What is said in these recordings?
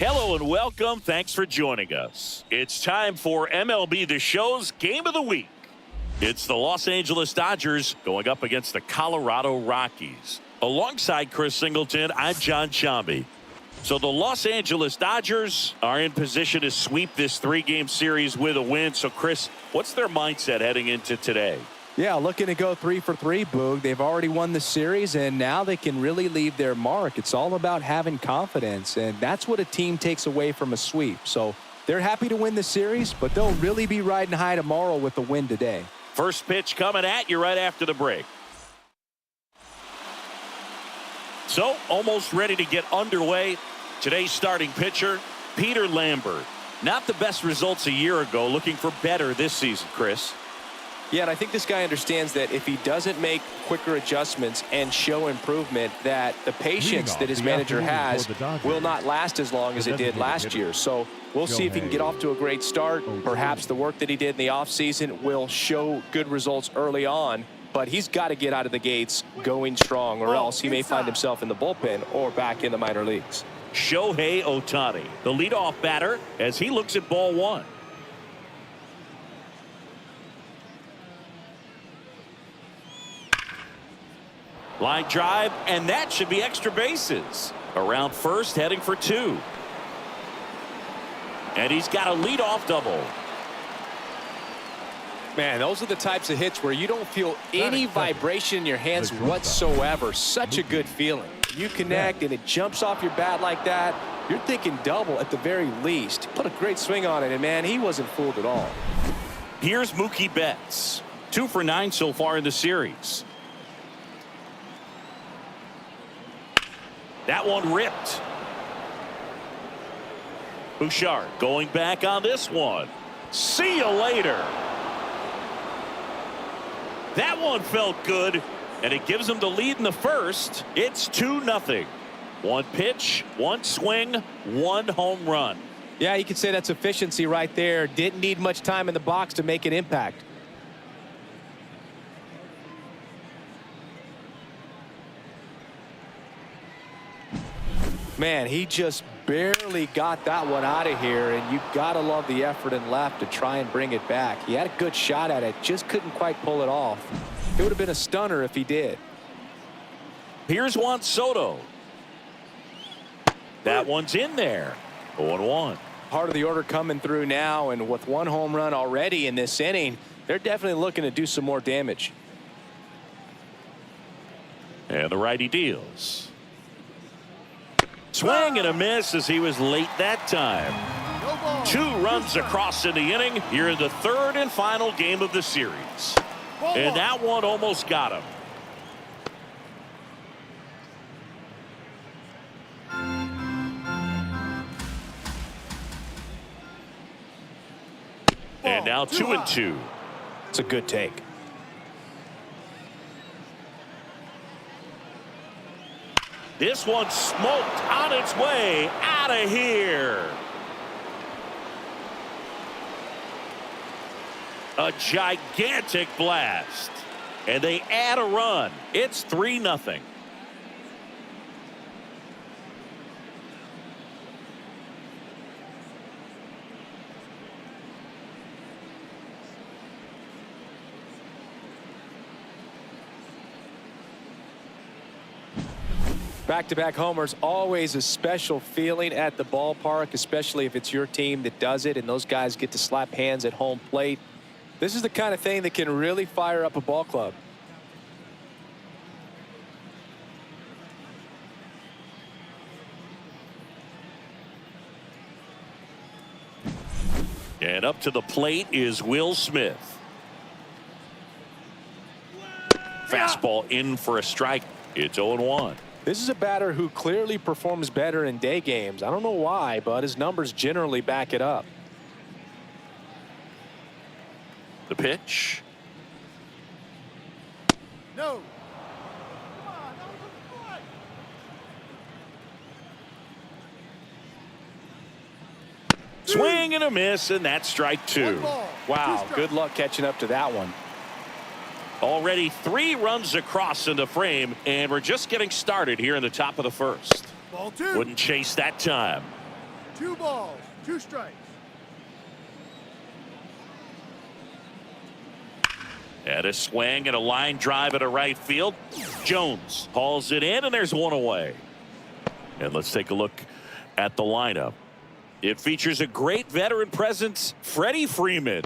Hello and welcome. Thanks for joining us. It's time for MLB The Show's Game of the Week. It's the Los Angeles Dodgers going up against the Colorado Rockies. Alongside Chris Singleton, I'm John Chambi. So the Los Angeles Dodgers are in position to sweep this three-game series with a win. So, Chris, what's their mindset heading into today? Yeah, looking to go 3 for 3, Boog. They've already won the series, and now they can really leave their mark. It's all about having confidence, and that's what a team takes away from a sweep. So they're happy to win the series, but they'll really be riding high tomorrow with the win today. First pitch coming at you right after the break. So, almost ready to get underway. Today's starting pitcher, Peter Lambert. Not the best results a year ago, looking for better this season, Chris. Yeah, and I think this guy understands that if he doesn't make quicker adjustments and show improvement, that the patience that his manager has will not last as long as it did last year. So we'll see if he can get off to a great start. Perhaps the work that he did in the offseason will show good results early on, but he's got to get out of the gates going strong, or else he may find himself in the bullpen or back in the minor leagues. Shohei Ohtani, the leadoff batter, as he looks at ball one. Line drive, and that should be extra bases. Around first, heading for 2. And he's got a leadoff double. Man, those are the types of hits where you don't feel any vibration in your hands whatsoever. Such a good feeling. You connect, and it jumps off your bat like that. You're thinking double at the very least. Put a great swing on it, and, man, he wasn't fooled at all. Here's Mookie Betts. 2 for 9 so far in the series. That one ripped. Bouchard going back on this one. See you later. That one felt good, and it gives them the lead in the first. It's 2-0. One pitch, one swing, one home run. Yeah, you could say that's efficiency right there. Didn't need much time in the box to make an impact. Man, he just barely got that one out of here, and you've got to love the effort in left to try and bring it back. He had a good shot at it, just couldn't quite pull it off. It would have been a stunner if he did. Here's Juan Soto. That one's in there. 0-1. Part of the order coming through now, and with one home run already in this inning, they're definitely looking to do some more damage. And the righty deals. Swing and a miss as he was late that time. 2 runs across in the inning here in the third and final game of the series. And that one almost got him. And now 2-2. It's a good take. This one smoked on its way out of here. A gigantic blast. And they add a run. It's 3-0. Back-to-back homers, always a special feeling at the ballpark, especially if it's your team that does it and those guys get to slap hands at home plate. This is the kind of thing that can really fire up a ball club. And up to the plate is Will Smith. Fastball in for a strike. It's 0-1. This is a batter who clearly performs better in day games. I don't know why, but his numbers generally back it up. The pitch. No. Swing and a miss, and that's strike 2. Wow, good luck catching up to that one. Already 3 runs across in the frame, and we're just getting started here in the top of the first. Ball 2. Wouldn't chase that time. 2 balls, 2 strikes. And a swing and a line drive at a right field. Jones hauls it in, and there's one away. And let's take a look at the lineup. It features a great veteran presence, Freddie Freeman.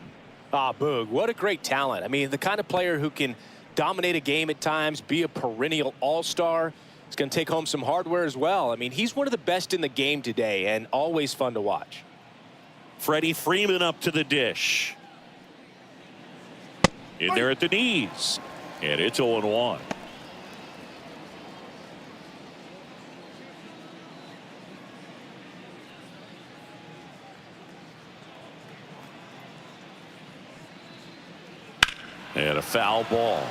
Ah, Boog, what a great talent. I mean, the kind of player who can dominate a game at times, be a perennial all-star. He's going to take home some hardware as well. I mean, he's one of the best in the game today and always fun to watch. Freddie Freeman up to the dish. In there at the knees. And it's 0-1. And a foul ball.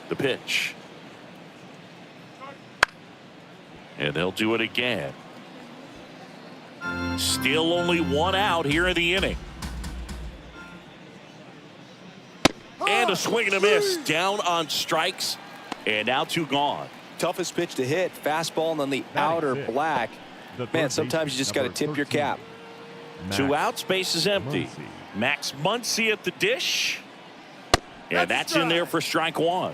The pitch. And they'll do it again. Still only 1 out here in the inning. And a swing and a miss. Down on strikes. And now 2 gone. Toughest pitch to hit. Fastball on the outer black. Man, sometimes you just got to tip your cap. 2 outs, base is empty. Max Muncy at the dish. And that's in there for strike 1.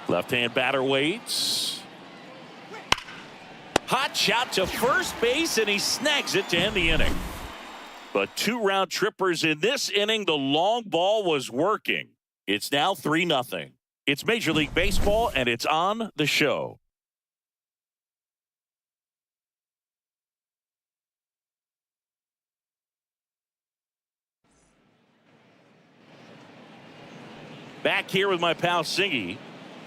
Left-hand batter waits. Hot shot to first base, and he snags it to end the inning. But 2 round trippers in this inning. The long ball was working. It's now 3-0. It's Major League Baseball, and it's on the show. Back here with my pal Singy,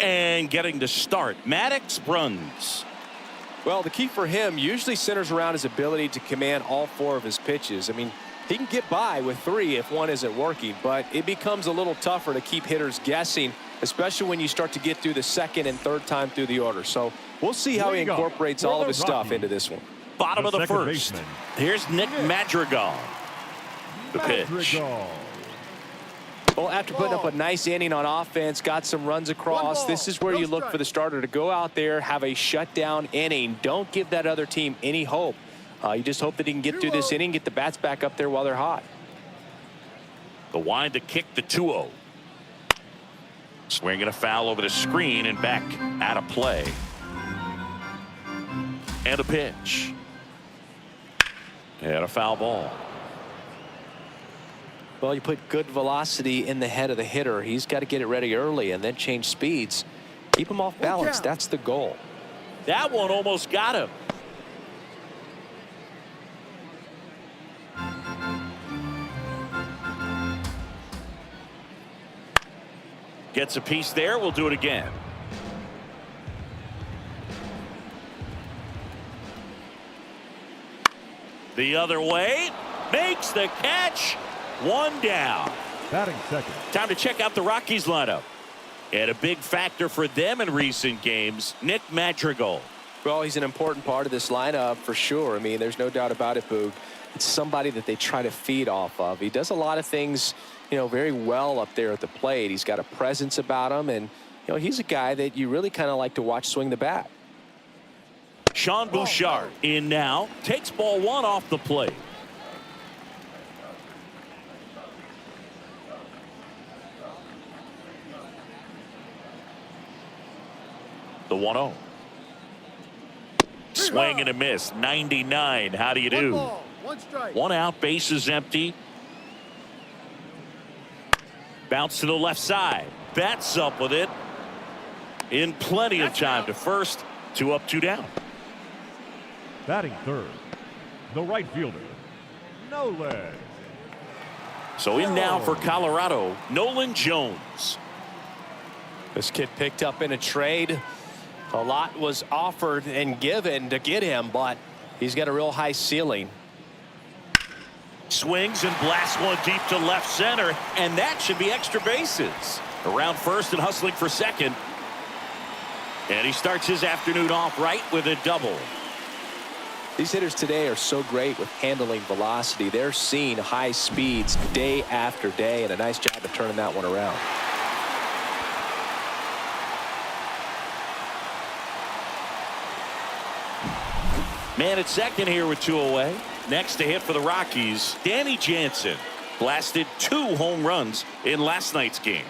and getting to start, Maddox Bruns. Well, the key for him usually centers around his ability to command all 4 of his pitches. I mean, he can get by with 3 if 1 isn't working, but it becomes a little tougher to keep hitters guessing, especially when you start to get through the 2nd and 3rd time through the order. So we'll see how he incorporates all of his stuff into this one. Bottom of the 1st. Here's Nick Madrigal. The pitch. Well, after putting up a nice inning on offense, got some runs across, this is where you look for the starter to go out there, have a shutdown inning. Don't give that other team any hope. You just hope that he can get through this inning, get the bats back up there while they're hot. The wind to kick the 2-0. Swinging a foul over the screen and back out of play. And a pitch. And a foul ball. Well, you put good velocity in the head of the hitter. He's got to get it ready early and then change speeds. Keep him off balance. That's the goal. That one almost got him. Gets a piece there. We'll do it again. The other way. Makes the catch. 1 down. Batting second. Time to check out the Rockies lineup. And a big factor for them in recent games, Nick Madrigal. Well, he's an important part of this lineup for sure. I mean, there's no doubt about it, Boog. It's somebody that they try to feed off of. He does a lot of things, you know, very well up there at the plate. He's got a presence about him, and, you know, he's a guy that you really kind of like to watch swing the bat. Sean Bouchard in now. Takes ball 1 off the plate. The 1-0. Swing and a miss. 99. How do you do? 1 strike. 1 out. Base is empty. Bounce to the left side. Bats up with it. In plenty of time to first. 2 up, 2 down. Batting third, the right fielder, Nolan. So in now for Colorado, Nolan Jones. This kid picked up in a trade. A lot was offered and given to get him, but he's got a real high ceiling. Swings and blasts one deep to left center, and that should be extra bases. Around first and hustling for second. And he starts his afternoon off right with a double. These hitters today are so great with handling velocity. They're seeing high speeds day after day, and a nice job of turning that one around. Man at second here with 2 away. Next to hit for the Rockies, Danny Jansen blasted 2 home runs in last night's game.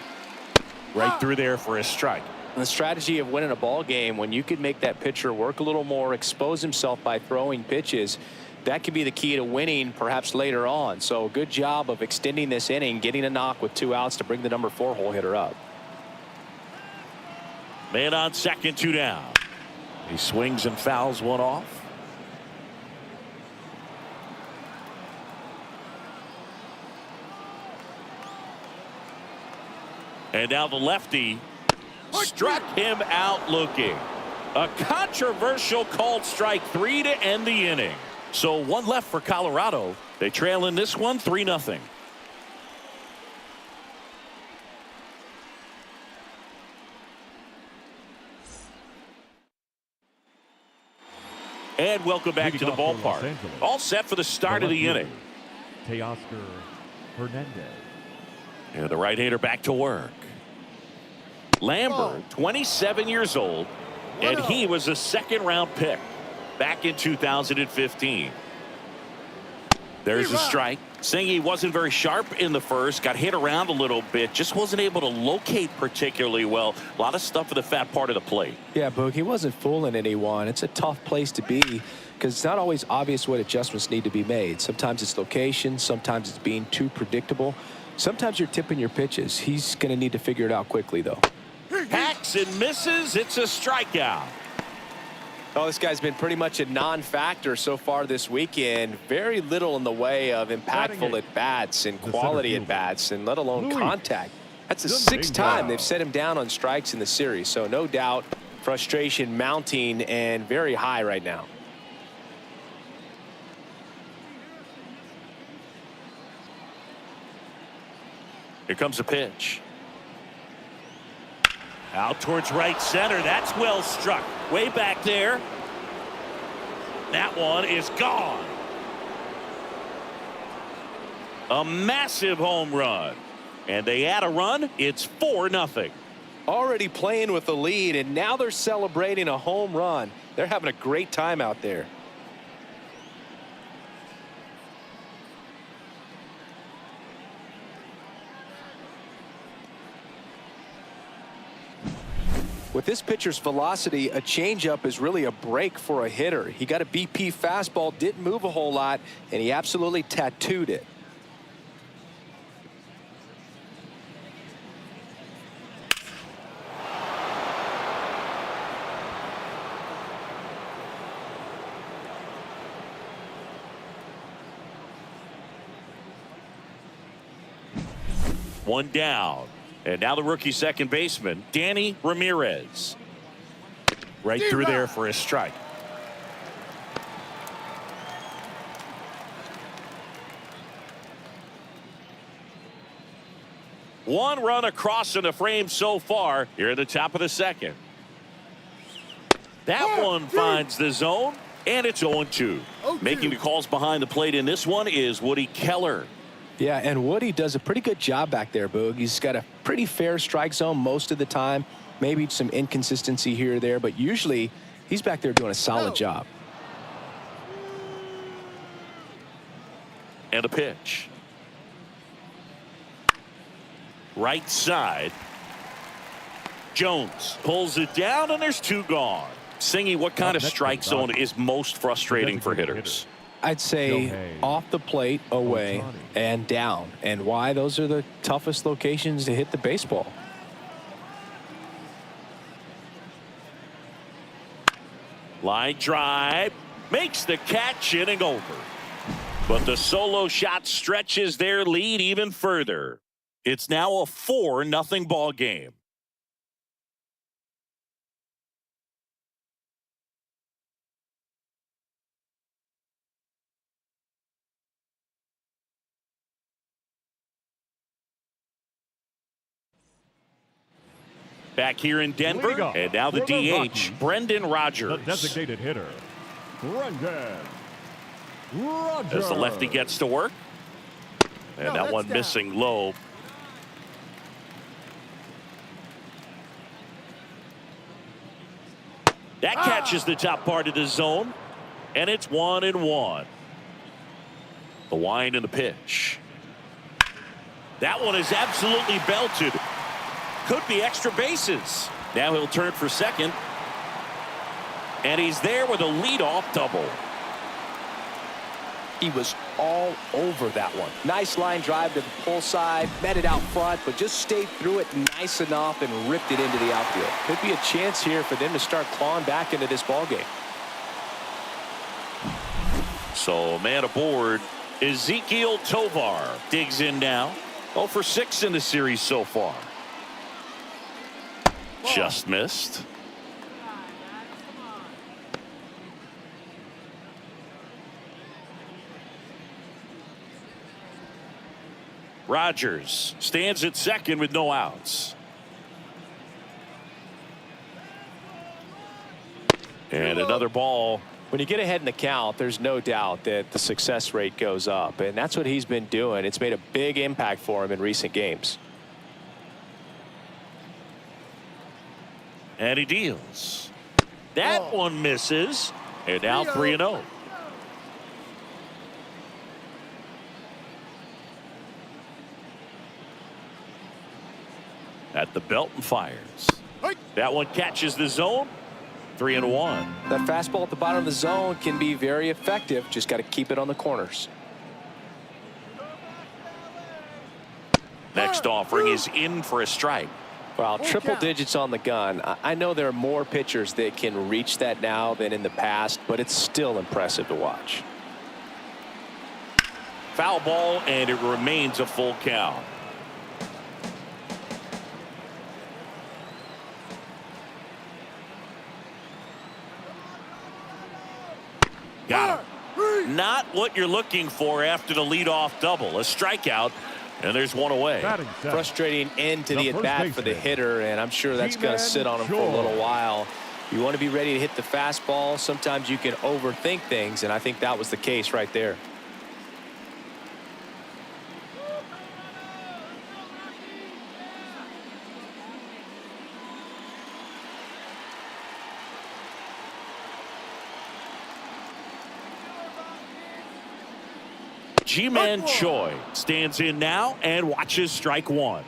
Right through there for a strike. The strategy of winning a ball game, when you could make that pitcher work a little more, expose himself by throwing pitches, that could be the key to winning perhaps later on. So good job of extending this inning, getting a knock with 2 outs to bring the number 4 hole hitter up. Man on second, 2 down. He swings and fouls one off. And now the lefty struck him out looking. A controversial called strike 3 to end the inning. So 1 left for Colorado. They trail in this one 3-0. And welcome back to the ballpark. All set for the start of the inning. Teoscar Hernandez. And the right-hander back to work. Lambert, 27 years old, and he was a second-round pick back in 2015. There's a strike. Singy wasn't very sharp in the first, got hit around a little bit, just wasn't able to locate particularly well. A lot of stuff at the fat part of the plate. Yeah, Boog, he wasn't fooling anyone. It's a tough place to be because it's not always obvious what adjustments need to be made. Sometimes it's location, sometimes it's being too predictable. Sometimes you're tipping your pitches. He's going to need to figure it out quickly, though. Hacks and misses. It's a strikeout. Oh, this guy's been pretty much a non-factor so far this weekend. Very little in the way of impactful at-bats and quality at-bats, and let alone contact. That's the 6th time they've set him down on strikes in the series. So no doubt frustration mounting and very high right now. Here comes a pitch. Out towards right center. That's well struck. Way back there. That one is gone. A massive home run. And they add a run. It's 4-0. Already playing with the lead, and now they're celebrating a home run. They're having a great time out there. With this pitcher's velocity, a changeup is really a break for a hitter. He got a BP fastball, didn't move a whole lot, and he absolutely tattooed it. One down. And now the rookie second baseman, Danny Ramirez. Right through there for a strike. One run across in the frame so far here at the top of the second. That one finds the zone, and it's 0-2. Making the calls behind the plate in this one is Woody Keller. Yeah, and Woody does a pretty good job back there, Boog. He's got a pretty fair strike zone most of the time. Maybe some inconsistency here or there, but usually he's back there doing a solid job. And a pitch. Right side. Jones pulls it down, and there's 2 gone. Singy, what kind of strike zone is most frustrating for hitters? I'd say off the plate, away, and down. And why? Those are the toughest locations to hit the baseball. Line drive. Makes the catch, inning over. But the solo shot stretches their lead even further. It's now a 4-0 ball game. Back here in Denver, and now the DH, Brendan Rodgers. The designated hitter, As the lefty gets to work. And that one missing low. That catches the top part of the zone. And it's 1-1. The wind and the pitch. That one is absolutely belted. Could be extra bases. Now he'll turn for second. And he's there with a leadoff double. He was all over that one. Nice line drive to the pull side, met it out front, but just stayed through it nice enough and ripped it into the outfield. Could be a chance here for them to start clawing back into this ballgame. So man aboard, Ezequiel Tovar digs in now. 0 for 6 in the series so far. Just missed. Rogers stands at second with no outs. And another ball. When you get ahead in the count, there's no doubt that the success rate goes up, and that's what he's been doing. It's made a big impact for him in recent games. And he deals. That one misses. And now 3-0. At the belt and fires. That one catches the zone. 3-1. That fastball at the bottom of the zone can be very effective. Just got to keep it on the corners. Next offering is in for a strike. Well, triple digits on the gun. I know there are more pitchers that can reach that now than in the past, but it's still impressive to watch. Foul ball, and it remains a full count. Got him. Not what you're looking for after the leadoff double. A strikeout, and there's one away. Frustrating end to the at-bat for the hitter, and I'm sure that's going to sit on him for a little while. You want to be ready to hit the fastball. Sometimes you can overthink things, and I think that was the case right there. Ji-Man Choi stands in now and watches strike one.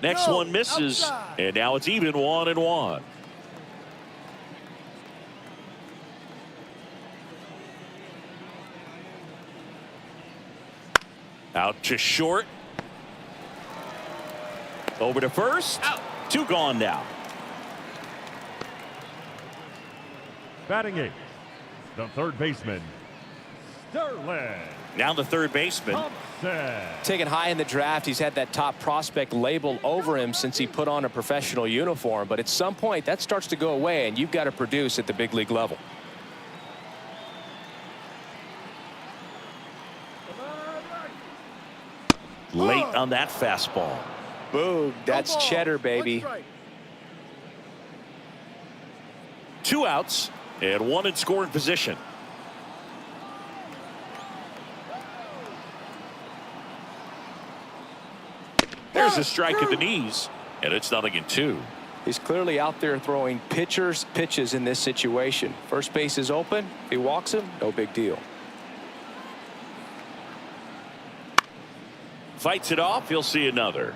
Next one misses, and now it's even 1-1. Out to short. Over to first. Out. 2 gone now. Batting 8, the third baseman, Sterling. Now the third baseman. Taken high in the draft, he's had that top prospect label over him since he put on a professional uniform. But at some point, that starts to go away, and you've got to produce at the big league level. Late on that fastball. Boog, that's cheddar, baby. 2 outs and 1 in scoring position. There's a strike at the knees, and it's 0-2. He's clearly out there throwing pitchers pitches in this situation. First base is open. If he walks him, no big deal. Fights it off. He'll see another.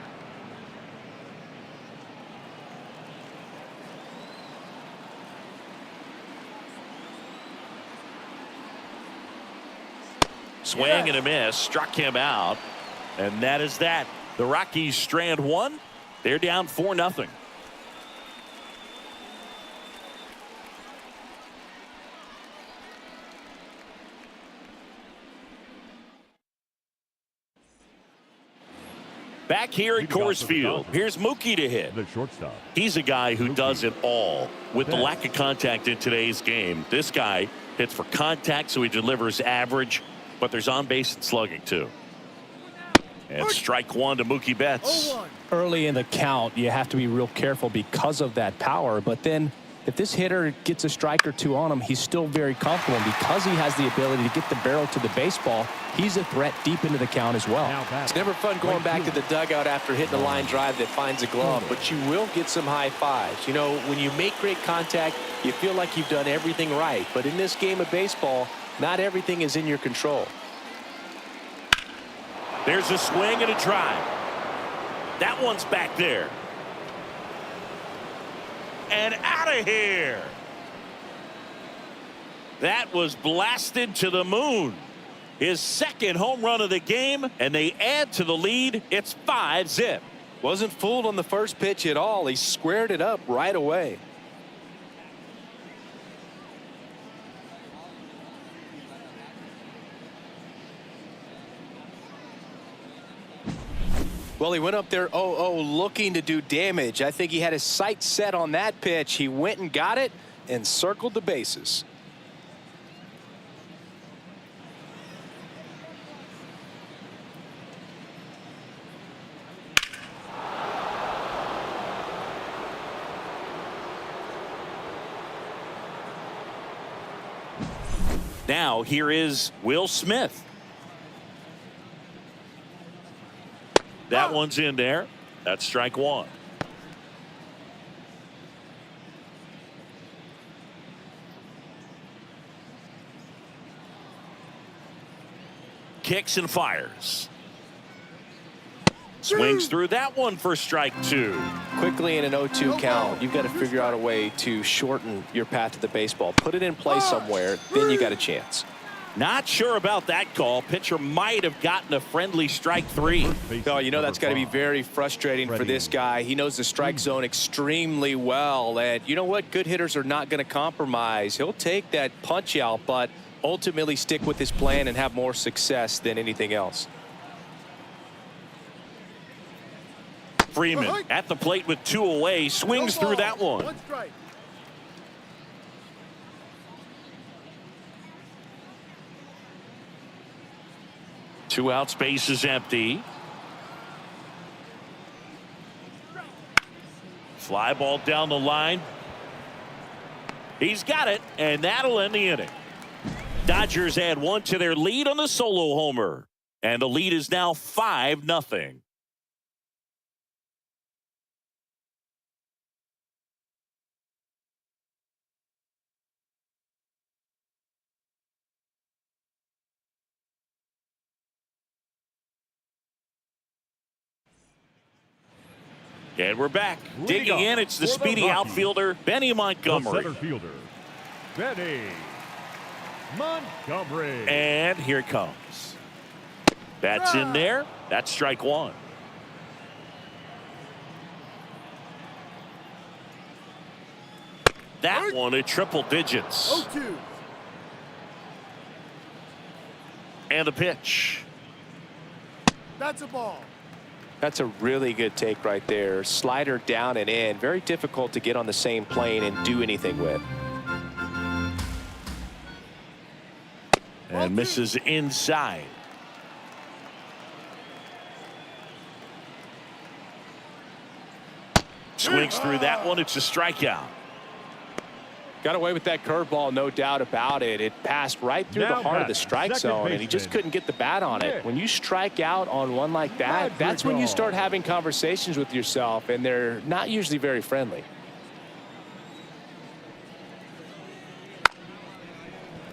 Swing and a miss, struck him out, and that is that. The Rockies strand 1. They're down 4-0. Back here at Coors Field, here's Mookie to hit. The shortstop. He's a guy who does it all. With the lack of contact in today's game, this guy hits for contact, so he delivers average, but there's on base and slugging too. And strike one to Mookie Betts. 0-1. Early in the count, you have to be real careful because of that power. But then if this hitter gets a strike or two on him, he's still very comfortable. And because he has the ability to get the barrel to the baseball, he's a threat deep into the count as well. It's never fun going back to the dugout after hitting a line drive that finds a glove, but you will get some high fives. You know, when you make great contact, you feel like you've done everything right. But in this game of baseball, not everything is in your control. There's a swing and a drive. That one's back there. And out of here. That was blasted to the moon. His second home run of the game, and they add to the lead. It's 5-zip. Wasn't fooled on the first pitch at all. He squared it up right away. Well, he went up there 0-0 looking to do damage. I think he had his sights set on that pitch. He went and got it and circled the bases. Now here is Will Smith. That one's in there. That's strike one. Kicks and fires. Swings through that one for strike two. Quickly in an 0-2 count, you've got to figure out a way to shorten your path to the baseball. Put it in play somewhere, then you got a chance. Not sure about that call. Pitcher might have gotten a friendly strike three. Oh, you know that's got to be very frustrating for this guy. He knows the strike zone extremely well. And you know what? Good hitters are not going to compromise. He'll take that punch out, but ultimately stick with his plan and have more success than anything else. Freeman at the plate with two away. Swings through that one. 1 strike. Two out, space is empty. Fly ball down the line. He's got it, and that'll end the inning. Dodgers add one to their lead on the solo homer, and the lead is now 5-0. And we're back. Digging in, it's the speedy outfielder, Benny Montgomery. Center fielder, Benny Montgomery. And here it comes. That's in there. That's strike one. That one at triple digits. 0-2. And the pitch. That's a ball. That's a really good take right there. Slider down and in. Very difficult to get on the same plane and do anything with. And misses inside. Swings through that one. It's a strikeout. Got away with that curveball, no doubt about it. It passed right through the heart of the strike zone, and he just couldn't get the bat on it. When you strike out on one like that, that's when you start having conversations with yourself, and they're not usually very friendly.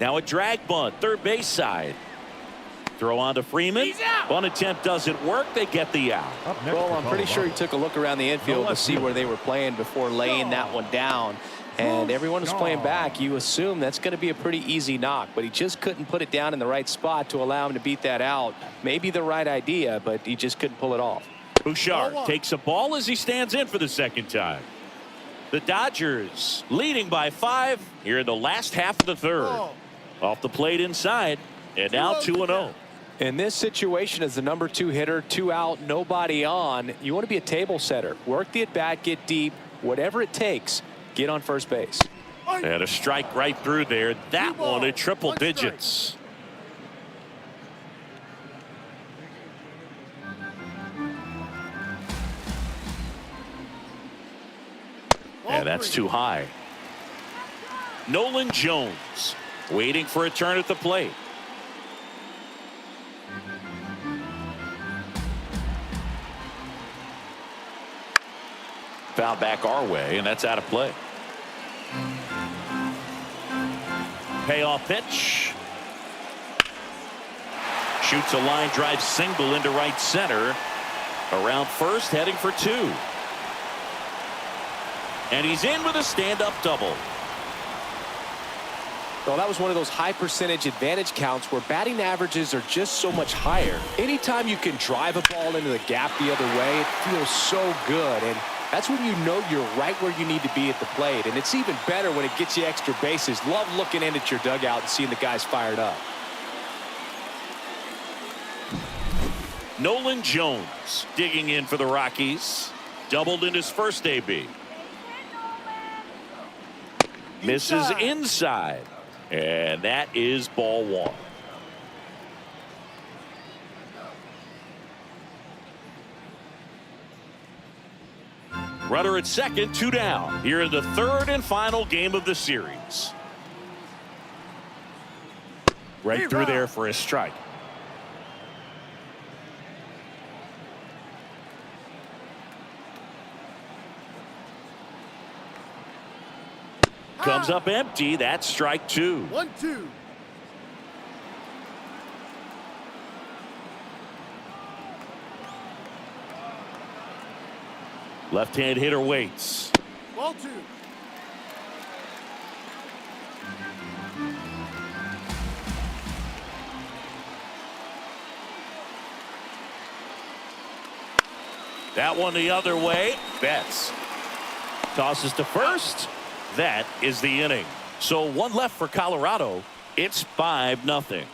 Now a drag bunt, third base side. Throw on to Freeman. Bunt attempt doesn't work. They get the out. Well, I'm pretty sure he took a look around the infield to see where they were playing before laying that one down. And everyone was playing back. You assume that's going to be a pretty easy knock, but he just couldn't put it down in the right spot to allow him to beat that out. Maybe the right idea, but he just couldn't pull it off. Bouchard takes a ball as he stands in for the second time. The Dodgers leading by 5 here in the last half of the third. Off the plate inside, and now 2-0. In this situation, as the number 2 hitter, 2 out, nobody on, you want to be a table setter. Work the at-bat, get deep, whatever it takes. Get on first base. And a strike right through there. That one at triple digits. And that's too high. Nolan Jones waiting for a turn at the plate. Foul back our way, and that's out of play. Payoff pitch. Shoots a line drive single into right center. Around first, heading for two. And he's in with a stand-up double. Well, that was one of those high percentage advantage counts where batting averages are just so much higher. Anytime you can drive a ball into the gap the other way, it feels so good. And that's when you know you're right where you need to be at the plate. And it's even better when it gets you extra bases. Love looking in at your dugout and seeing the guys fired up. Nolan Jones digging in for the Rockies. Doubled in his first AB. Misses inside. And that is ball one. Runner at second, 2 down. Here in the third and final game of the series. Right through there for a strike. Comes up empty. That's strike two. 1-2. Left-hand hitter waits. Ball two. That one the other way. Betts tosses to first. That is the inning. So one left for Colorado. It's 5-0.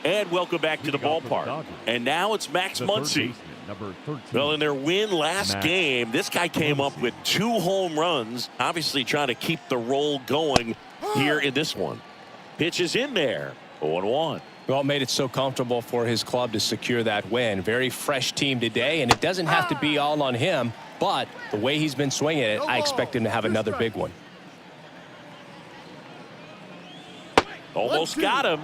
And welcome back to the ballpark. And now it's Max Muncy. Well, in their win last game, this guy came up with 2 home runs, obviously trying to keep the roll going here in this one. Pitch is in there. 0-1. Well, it made it so comfortable for his club to secure that win. Very fresh team today, and it doesn't have to be all on him, but the way he's been swinging it, I expect him to have another big one. Almost got him.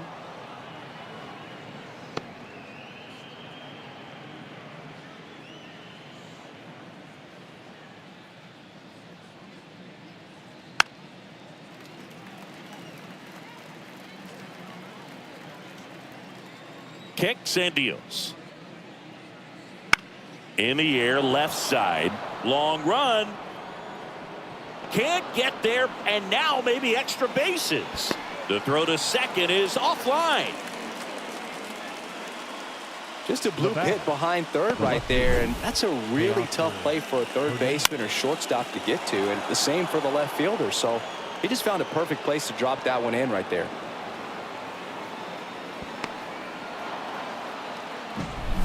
Kicks and deals. In the air, left side. Long run. Can't get there, and now maybe extra bases. The throw to second is offline. Just a blue pit behind third right there, and that's a really tough play for a third baseman or shortstop to get to, and the same for the left fielder. So he just found a perfect place to drop that one in right there.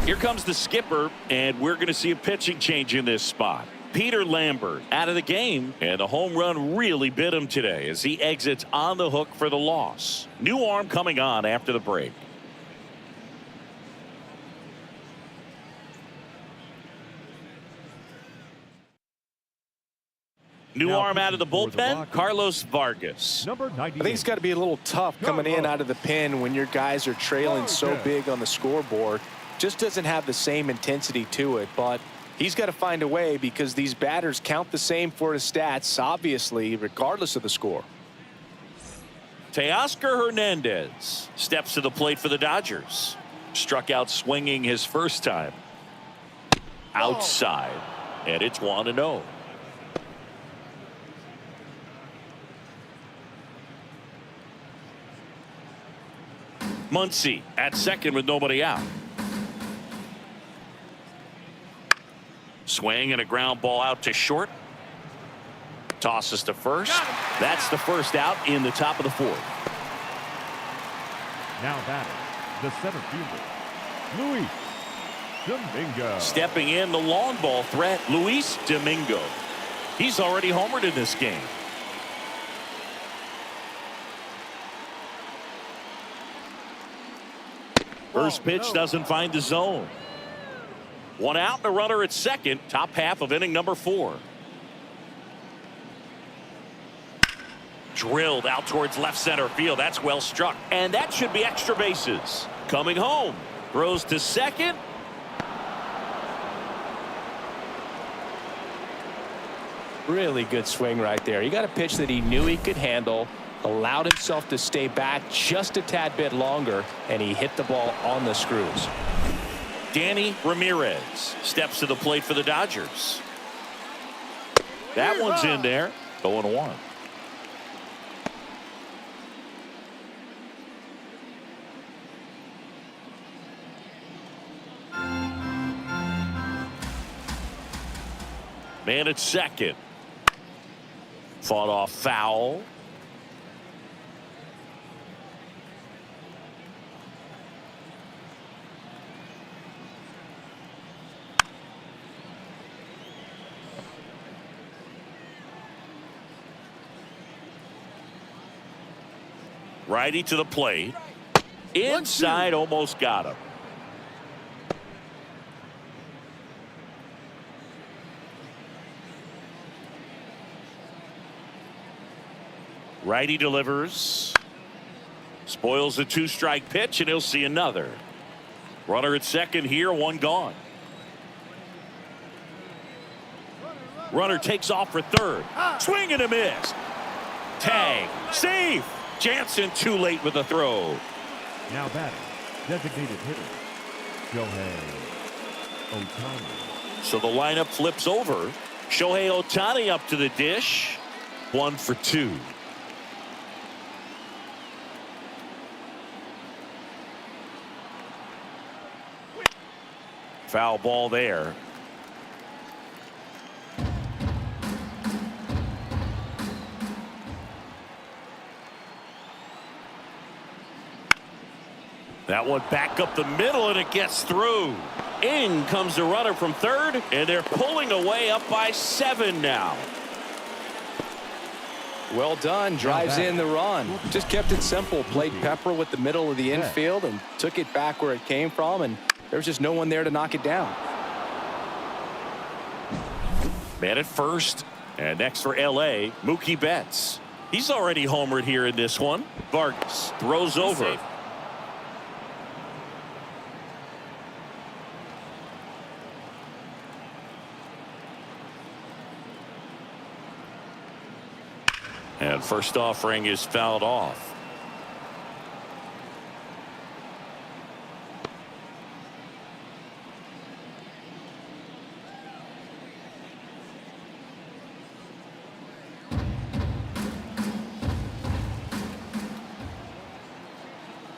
Here comes the skipper, and we're going to see a pitching change in this spot. Peter Lambert out of the game, and the home run really bit him today as he exits on the hook for the loss. New arm coming on after the break. New arm out of the bullpen, Carlos Vargas. I think it's got to be a little tough coming in out of the pen when your guys are trailing so big on the scoreboard. Just doesn't have the same intensity to it, but he's got to find a way because these batters count the same for his stats, obviously, regardless of the score. Teoscar Hernandez steps to the plate for the Dodgers. Struck out swinging his first time. Outside, and it's 1-0. Muncy at second with nobody out. Swing and a ground ball out to short. Tosses to first. That's the first out in the top of the fourth. Now batting, the center fielder, Luis Domingo. Stepping in, the long ball threat, Luis Domingo. He's already homered in this game. First pitch doesn't find the zone. One out and a runner at second. Top half of inning number 4. Drilled out towards left center field. That's well struck. And that should be extra bases. Coming home. Throws to second. Really good swing right there. He got a pitch that he knew he could handle, allowed himself to stay back just a tad bit longer, and he hit the ball on the screws. Danny Ramirez steps to the plate for the Dodgers. That one's in there. 0-1. Man at second. Fought off foul. Righty to the plate. Inside, almost got him. Righty delivers. Spoils a 2-strike pitch, and he'll see another. Runner at second here, one gone. Runner takes off for third. Swing and a miss. Tag. Safe. Jansen too late with the throw. Now batting, designated hitter, Shohei Ohtani. So the lineup flips over. Shohei Ohtani up to the dish. 1 for 2. Foul ball there. That one back up the middle, and it gets through. In comes the runner from third, and they're pulling away up by 7 now. Well done. Drives in the run. Just kept it simple. Played pepper with the middle of the infield and took it back where it came from, and there was just no one there to knock it down. Man at first, and next for L.A., Mookie Betts. He's already homered here in this one. Vargas throws over. And first offering is fouled off.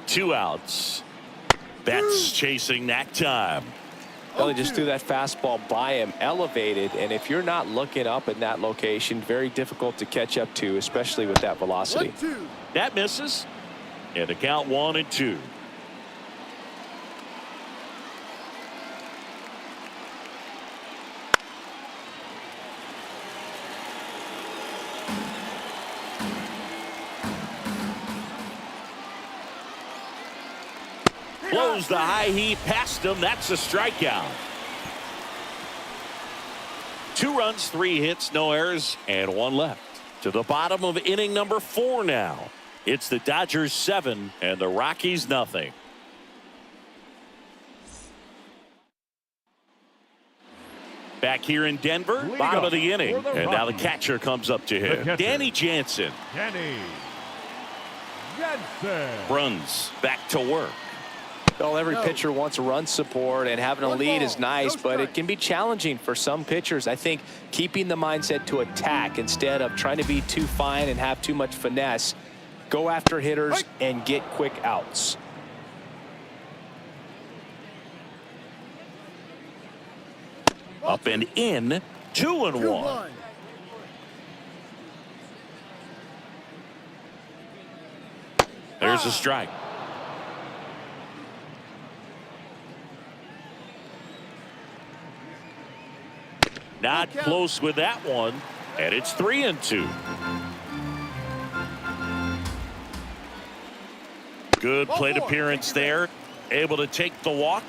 Two outs. Betts chasing that time. Well, they just threw that fastball by him, elevated, and if you're not looking up in that location, very difficult to catch up to, especially with that velocity. That misses, and the count 1-2. Blows the high heat past him. That's a strikeout. 2 runs, 3 hits, no errors, and 1 left. To the bottom of inning number 4 now. It's the Dodgers 7 and the Rockies nothing. Back here in Denver, bottom of the inning, and now the catcher comes up to him. Danny Jansen. Danny Jansen Runs back to work. Well, every pitcher wants run support, and having a lead is nice, but it can be challenging for some pitchers. I think keeping the mindset to attack instead of trying to be too fine and have too much finesse. Go after hitters and get quick outs. Up and in, 2-1. There's a strike. Not close with that one, and it's 3-2. Good plate appearance there. able to take the walk.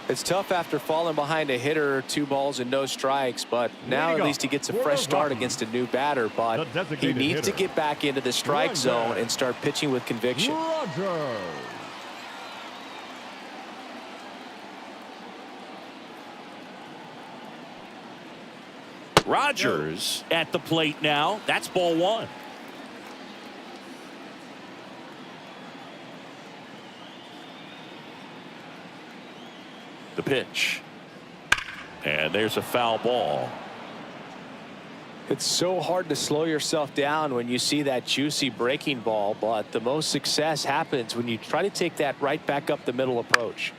It's tough after falling behind a hitter, 2 balls and no strikes, but now at least he gets a fresh start against a new batter, but he needs to get back into the strike zone and start pitching with conviction. Rogers at the plate now. That's ball 1. The pitch. And there's a foul ball. It's so hard to slow yourself down when you see that juicy breaking ball, but the most success happens when you try to take that right back up the middle approach.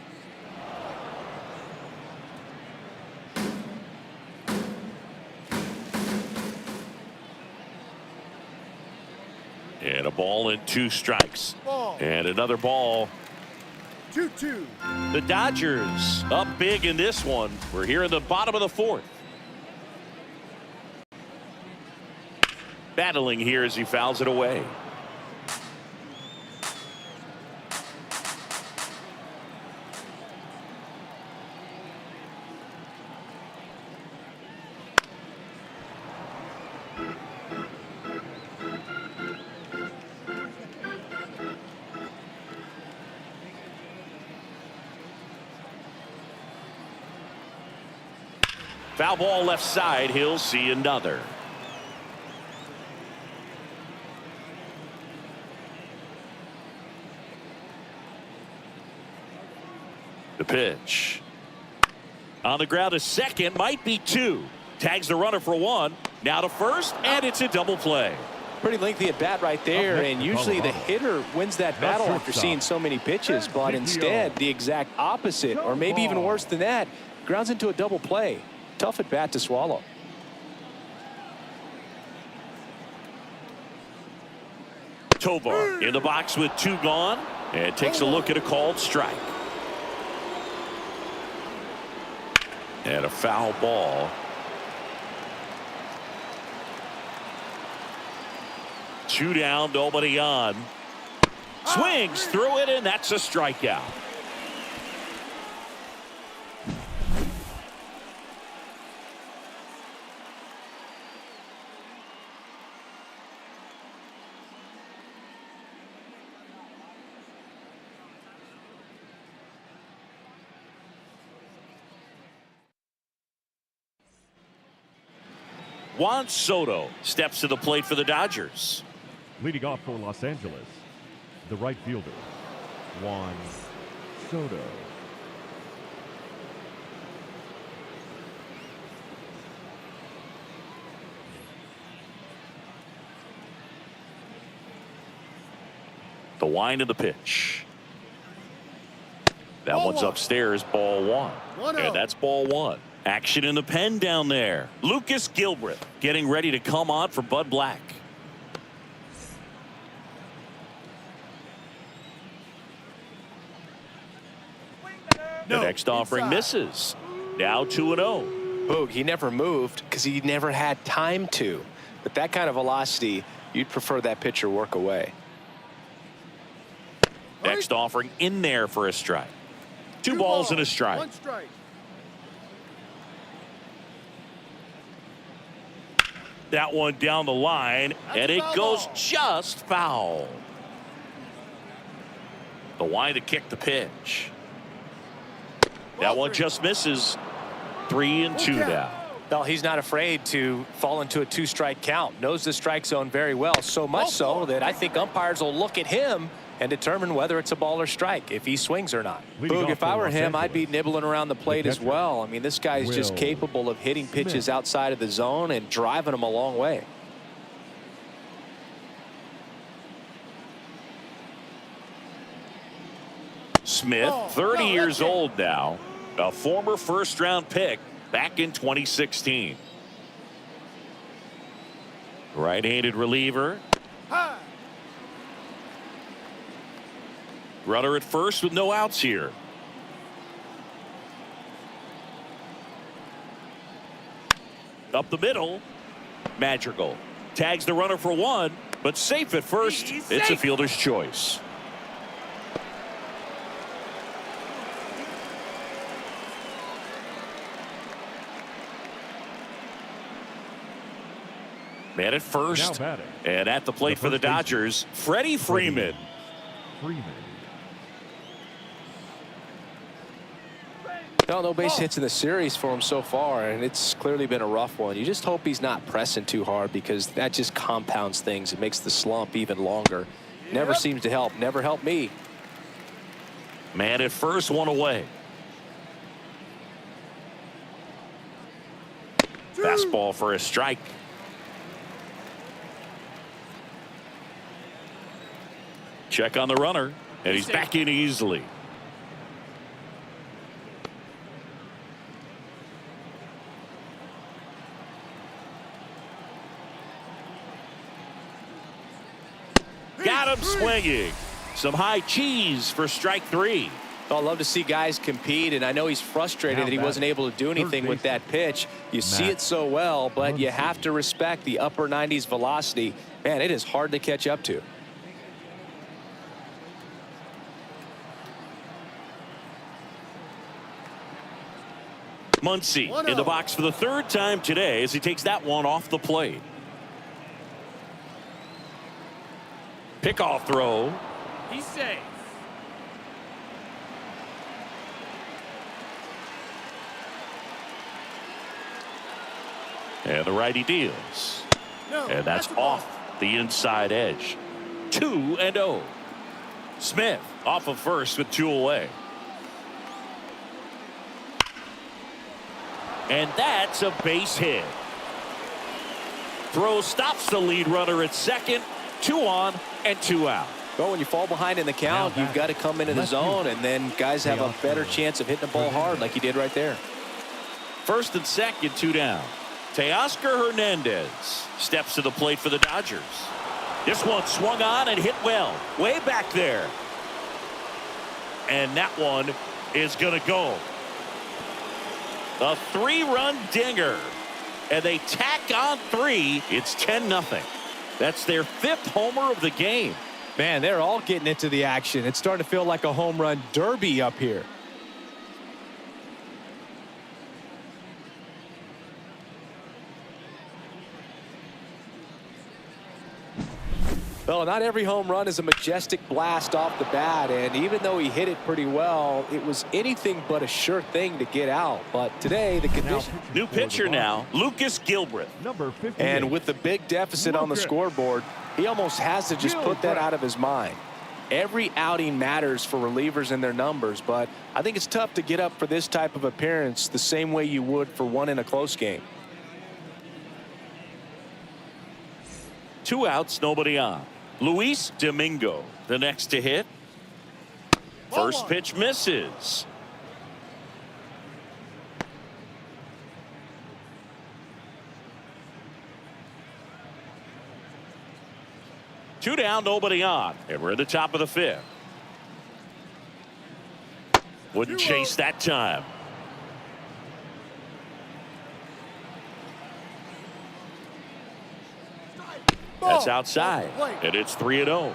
And a ball and 2 strikes. Ball. And another ball. 2-2. The Dodgers up big in this one. We're here in the bottom of the 4th. Battling here as he fouls it away. Foul ball left side. He'll see another. The pitch. On the ground to second. Might be 2. Tags the runner for 1. Now to first. And it's a double play. Pretty lengthy at bat right there, and usually the hitter wins that battle after seeing so many pitches, but instead the exact opposite, or maybe even worse than that, grounds into a double play. Tough at bat to swallow. Tovar in the box with 2 gone and takes a look at a called strike. And a foul ball. Two down, nobody on. Swings through it, and that's a strikeout. Juan Soto steps to the plate for the Dodgers. Leading off for Los Angeles, the right fielder, Juan Soto. The wind of the pitch. That one's upstairs, ball 1. And that's ball 1. Action in the pen down there. Lucas Gilbreth getting ready to come on for Bud Black. The next offering misses. Now 2-0. Boog, he never moved because he never had time to. But that kind of velocity, you'd prefer that pitcher work away. Next offering in there for a strike. 2 balls and a strike. 1 strike. That one down the line, and it goes just foul. The wind to kick the pitch. That one just misses. 3-2 now. Well, he's not afraid to fall into a 2-strike count. Knows the strike zone very well, so much so that I think umpires will look at him and determine whether it's a ball or strike, if he swings or not. Boog, if I were him, I'd be nibbling around the plate as well. I mean, this guy's just capable of hitting pitches outside of the zone and driving them a long way. Smith, 30 years old now, a former first-round pick back in 2016. Right-handed reliever. Runner at first with no outs here. Up the middle. Madrigal tags the runner for 1, but safe at first. It's a fielder's choice. Man at first. And at the plate for the Dodgers, Freddie Freeman. No base hits in the series for him so far, and it's clearly been a rough one. You just hope he's not pressing too hard, because that just compounds things. It makes the slump even longer. Never seems to help. Never helped me. Man at first, one away. Fastball for a strike. Check on the runner, and he's back in easily. Got him swinging. Some high cheese for strike 3. I love to see guys compete, and I know he's frustrated that he wasn't able to do anything with that pitch. You see it so well, but you have to respect the upper 90s velocity. Man, it is hard to catch up to. Muncy in the box for the 3rd time today as he takes that one off the plate. Pickoff throw. He's safe. And the righty deals. And that's off the inside edge. 2-0. Smith off of first with 2 away. And that's a base hit. Throw stops the lead runner at second. 2 on and 2 out. Well, when you fall behind in the count, you've got to come into the zone, and then guys have a better chance of hitting the ball hard like he did right there. First and second, 2 down. Teoscar Hernandez steps to the plate for the Dodgers. This one swung on and hit well, way back there. And that one is going to go. A 3-run dinger. And they tack on 3. It's 10-0. That's their 5th homer of the game. Man, they're all getting into the action. It's starting to feel like a home run derby up here. Well, not every home run is a majestic blast off the bat, and even though he hit it pretty well, it was anything but a sure thing to get out. But today, the condition... New pitcher now, Lucas Gilbreth. And with the big deficit on the scoreboard, he almost has to just put that out of his mind. Every outing matters for relievers and their numbers, but I think it's tough to get up for this type of appearance the same way you would for one in a close game. 2 outs, nobody on. Luis Domingo, the next to hit. First pitch misses. Two down, nobody on, and we're at the top of the 5th. Wouldn't chase that time. That's outside, and it's 3-0.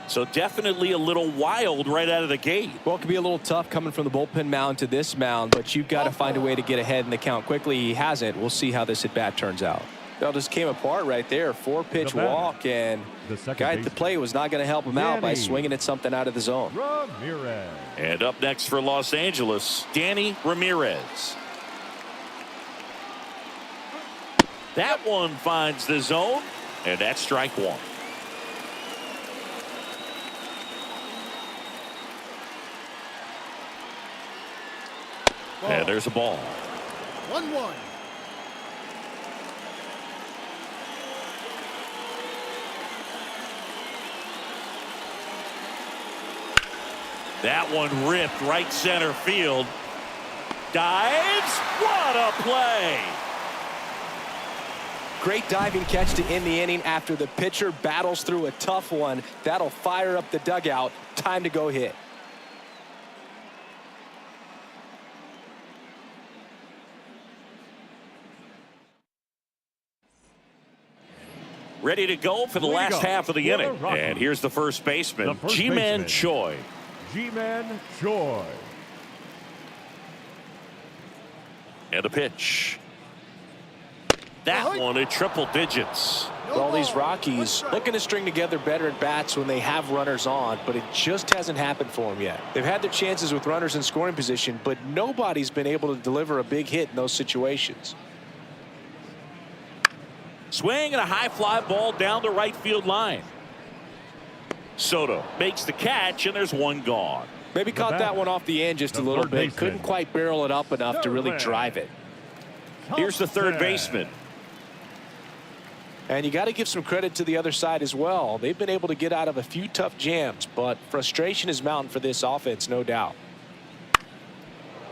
So definitely a little wild right out of the gate. Well, it could be a little tough coming from the bullpen mound to this mound, but you've got to find a way to get ahead in the count quickly. He hasn't. We'll see how this at-bat turns out. Well, just came apart right there. 4-pitch walk, and the guy at the plate was not going to help him out by swinging at something out of the zone. Ramirez. And up next for Los Angeles, Danny Ramirez. That one finds the zone, and that's strike 1. And there's a ball. 1-1. That one ripped right center field. Dives. What a play. Great diving catch to end the inning after the pitcher battles through a tough one. That'll fire up the dugout. Time to go hit. Ready to go for the last half of the inning. And here's the first baseman, Ji-Man Choi. Ji-Man Choi. And the pitch. that one at triple digits. Well, these Rockies looking to string together better at bats when they have runners on, but it just hasn't happened for them yet. They've had their chances with runners in scoring position, but nobody's been able to deliver a big hit in those situations. Swing and a high fly ball down the right field line. Soto makes the catch, and there's one gone. Maybe caught that one off the end just a little bit. Couldn't quite barrel it up enough to really drive it. Here's the third baseman. And you got to give some credit to the other side as well. They've been able to get out of a few tough jams, but frustration is mounting for this offense, no doubt.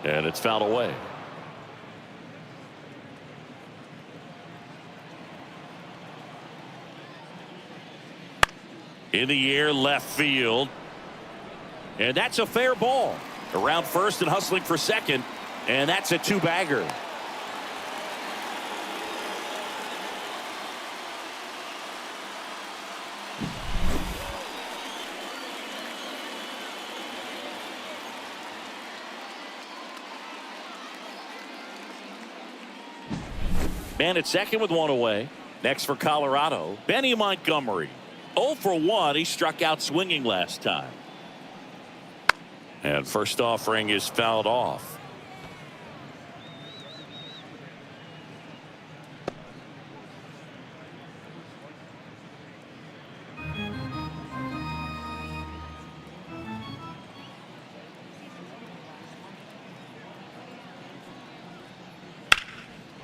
And it's fouled away. In the air, left field. And that's a fair ball. Around first and hustling for second. And that's a two-bagger. Man at second with one away. Next for Colorado, Benny Montgomery. 0 for 1. He struck out swinging last time. And first offering is fouled off.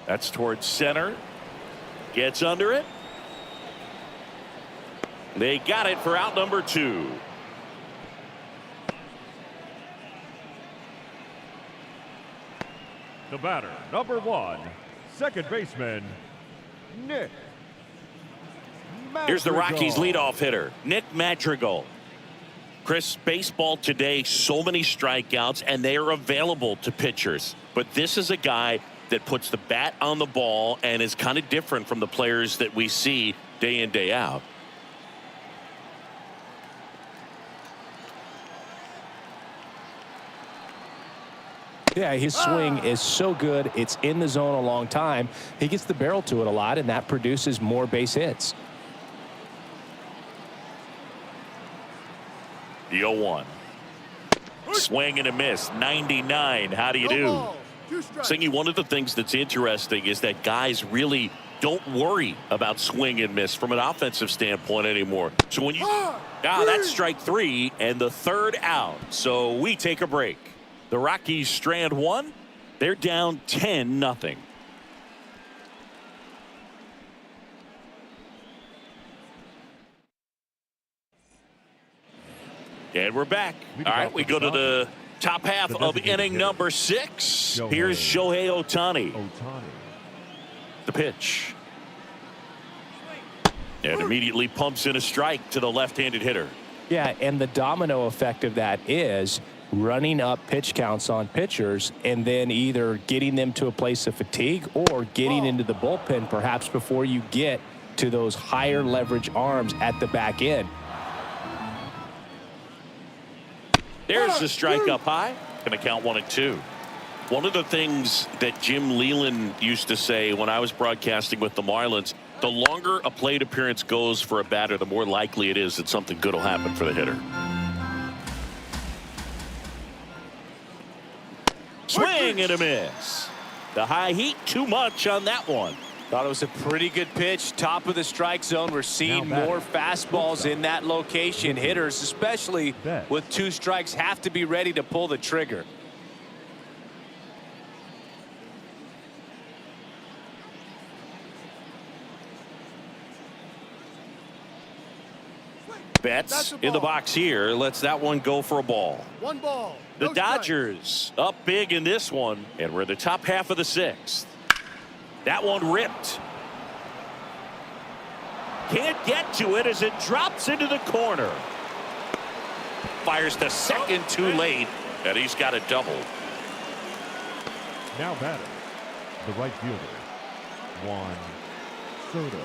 That's towards center. Gets under it. They got it for out number 2. The batter, number 1, second baseman, Nick Madrigal. Here's the Rockies leadoff hitter, Nick Madrigal. Chris, baseball today, so many strikeouts, and they are available to pitchers. But this is a guy that puts the bat on the ball and is kind of different from the players that we see day in, day out. Yeah, his swing is so good. It's in the zone a long time. He gets the barrel to it a lot, and that produces more base hits. The 0-1. Swing and a miss. 99. How do you do? Singy, one of the things that's interesting is that guys really don't worry about swing and miss from an offensive standpoint anymore. So when you that's strike 3 and the third out. So we take a break. The Rockies strand 1. They're down 10-0. And we're back. All right, we go to the top half of inning number 6. Here's Shohei Ohtani. The pitch. And immediately pumps in a strike to the left-handed hitter. Yeah, and the domino effect of that is running up pitch counts on pitchers and then either getting them to a place of fatigue or getting into the bullpen perhaps before you get to those higher leverage arms at the back end. There's the strike up high. Going to count 1 and 2. One of the things that Jim Leland used to say when I was broadcasting with the Marlins, the longer a plate appearance goes for a batter, the more likely it is that something good will happen for the hitter. Swing and a miss. The high heat, too much on that one. Thought it was a pretty good pitch. Top of the strike zone. We're seeing more fastballs in that location. Hitters, especially with 2 strikes, have to be ready to pull the trigger. Betts in the box here. Lets that one go for a ball. 1 ball. The Dodgers up big in this one, and we're in the top half of the 6th. That one ripped. Can't get to it as it drops into the corner. Fires to second too late, and he's got a double. Now batter, the right fielder, Juan Soto.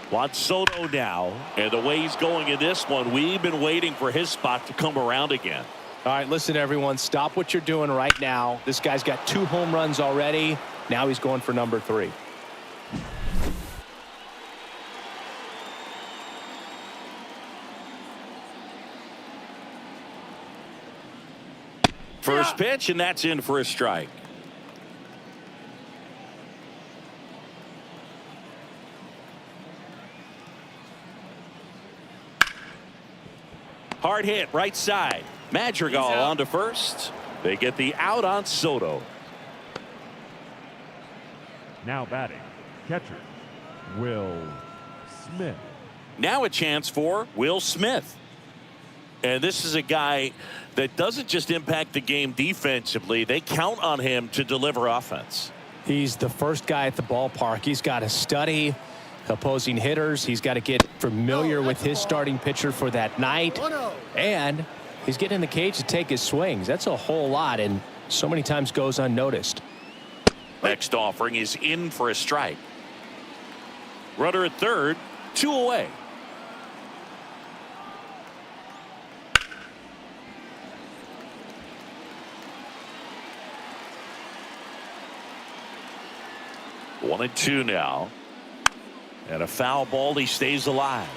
Juan Soto now, and the way he's going in this one, we've been waiting for his spot to come around again. All right, listen, everyone, stop what you're doing right now. This guy's got 2 home runs already. Now he's going for number 3. First pitch, and that's in for a strike. Hard hit, right side. Madrigal on to first. They get the out on Soto. Now batting, catcher, Will Smith. Now a chance for Will Smith. And this is a guy that doesn't just impact the game defensively. They count on him to deliver offense. He's the first guy at the ballpark. He's got to study opposing hitters. He's got to get familiar with his starting pitcher for that night. And he's getting in the cage to take his swings. That's a whole lot, and so many times goes unnoticed. Next offering is in for a strike. Runner at third, 2 away. One and 2 now. And a foul ball. He stays alive.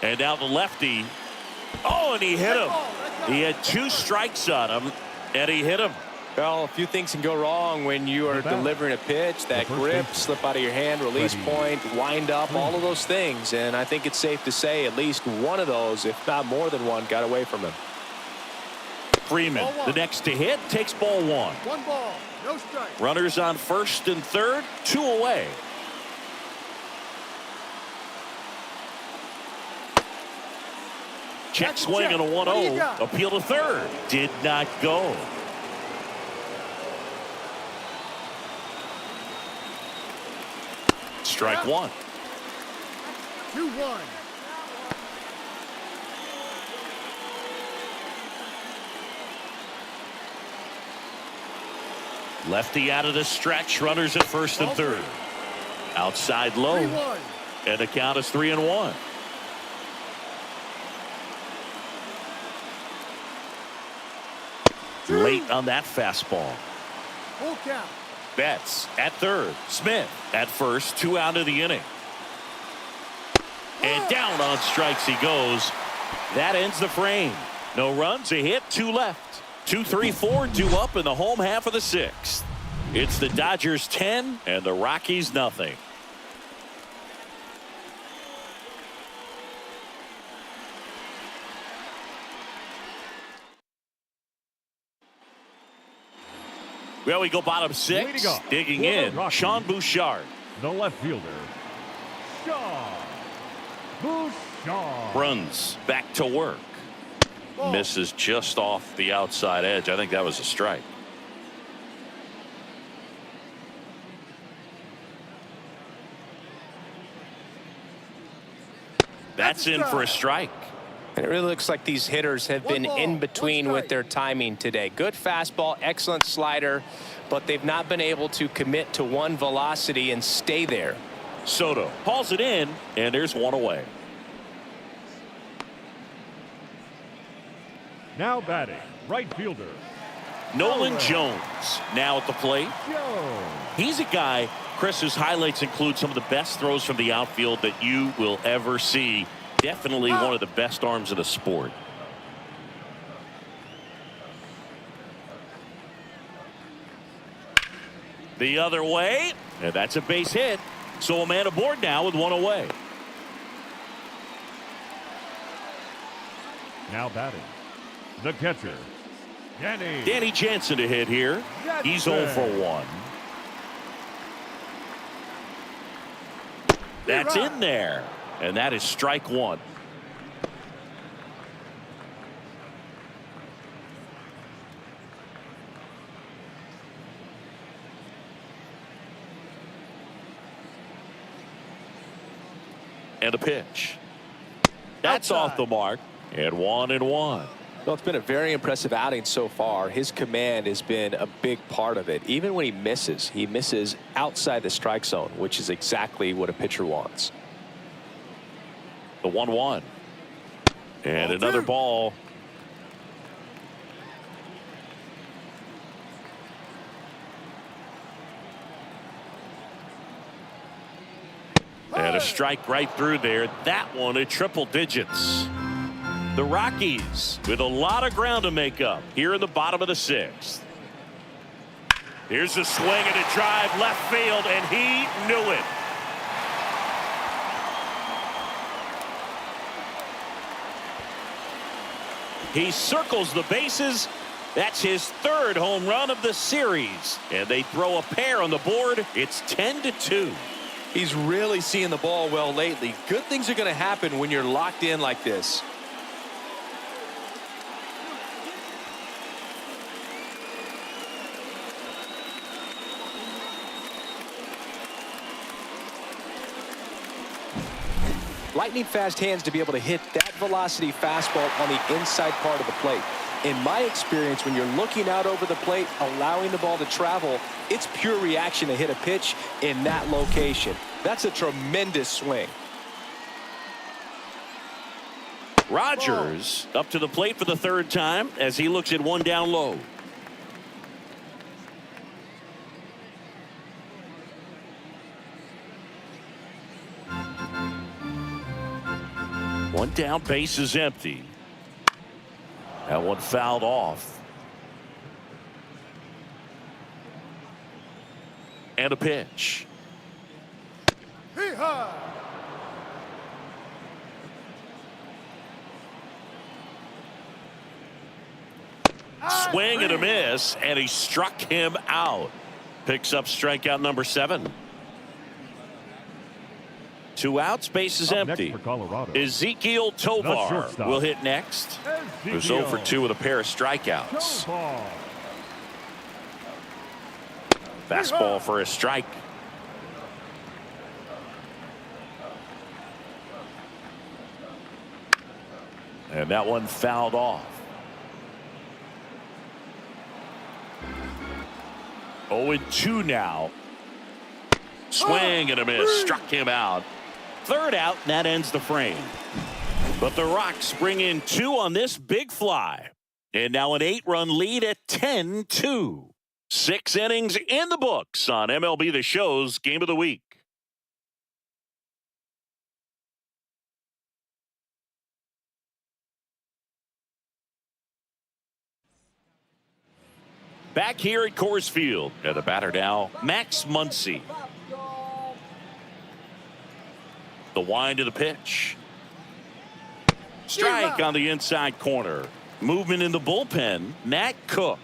And now the lefty. Oh, and he hit him. He had 2 strikes on him, and he hit him. Well, a few things can go wrong when you are delivering a pitch. That grip, slip out of your hand, release point, wind up, all of those things. And I think it's safe to say at least one of those, if not more than one, got away from him. Freeman, the next to hit, takes ball 1. 1 ball, no strike. Runners on first and third, 2 away. Check swing and a 1-0. Appeal to third. Did not go. Strike 1. 2-1. Lefty out of the stretch. Runners at first and third. Outside low. 3-1. And the count is 3-1. Late on that fastball. Full count. Betts at third. Smith at first. 2 out of the inning. And down on strikes he goes. That ends the frame. No runs, a hit, 2 left. 2, 3, 4 due up in the home half of the 6th. It's the Dodgers 10 and the Rockies nothing. Well, we go bottom 6. Digging in, Rockies, Sean Bouchard. The left fielder, Sean Bouchard. Runs back to work. Misses just off the outside edge. I think that was a strike. That's in for a strike. And it really looks like these hitters have been in between with their timing today. Good fastball, excellent slider, but they've not been able to commit to one velocity and stay there. Soto hauls it in, and there's 1 away. Now batting, right fielder, Nolan Jones now at the plate. He's a guy, Chris, whose highlights include some of the best throws from the outfield that you will ever see. Definitely one of the best arms of the sport. The other way, and that's a base hit. So a man aboard now with 1 away. Now batting, the catcher, Danny Jansen to hit here. He's 0 for 1. That's in there. And that is strike 1. And a pitch. That's off the mark. And 1-1. Well, it's been a very impressive outing so far. His command has been a big part of it. Even when he misses outside the strike zone, which is exactly what a pitcher wants. The 1-1. And another ball And a strike right through there. That one at triple digits. The Rockies with a lot of ground to make up here in the bottom of the sixth. Here's a swing and a drive left field, and he knew it. He circles the bases. That's his third home run of the series. And they throw a pair on the board. It's 10-2. He's really seeing the ball well lately. Good things are going to happen when you're locked in like this. Lightning fast hands to be able to hit that velocity fastball on the inside part of the plate. In my experience, when you're looking out over the plate, allowing the ball to travel, it's pure reaction to hit a pitch in that location. That's a tremendous swing. Rogers up to the plate for the third time as he looks at one down low. One down, base is empty. That one fouled off. And a pitch. Swing and a miss, and he struck him out. Picks up strikeout number 7. 2 outs, base is empty. Ezekiel Tovar will hit next. Who's 0 for 2 with a pair of strikeouts. Fastball for a strike. And that one fouled off. 0-2 now. Swing and a miss. Struck him out. Third out, and that ends the frame. But the Rocks bring in 2 on this big fly. And now an 8-run lead at 10-2. 6 innings in the books on MLB The Show's Game of the Week. Back here at Coors Field. And the batter now, Max Muncy. The wind of the pitch. Strike on the inside corner. Movement in the bullpen. Nat Cook.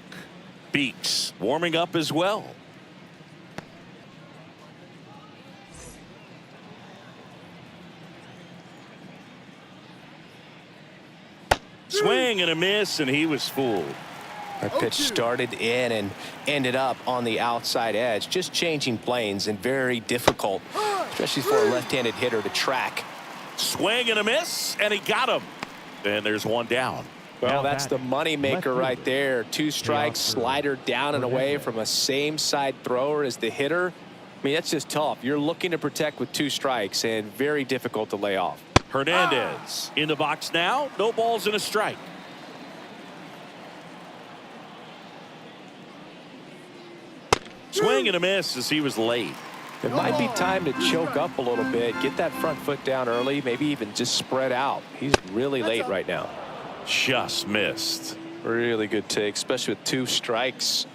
Beeks warming up as well. Swing and a miss, and he was fooled. That pitch started in and ended up on the outside edge. Just changing planes and very difficult, especially for a left-handed hitter to track. Swing and a miss, and he got him. And there's one down. Well, that's the money maker right there. 2 strikes, slider down and away from a same side thrower as the hitter. I mean, that's just tough. You're looking to protect with 2 strikes and very difficult to lay off. Hernandez in the box now. No balls and a strike. Swing and a miss as he was late. It might be time to choke up a little bit, get that front foot down early, maybe even just spread out. He's really late right now. Just missed. Really good take, especially with 2 strikes.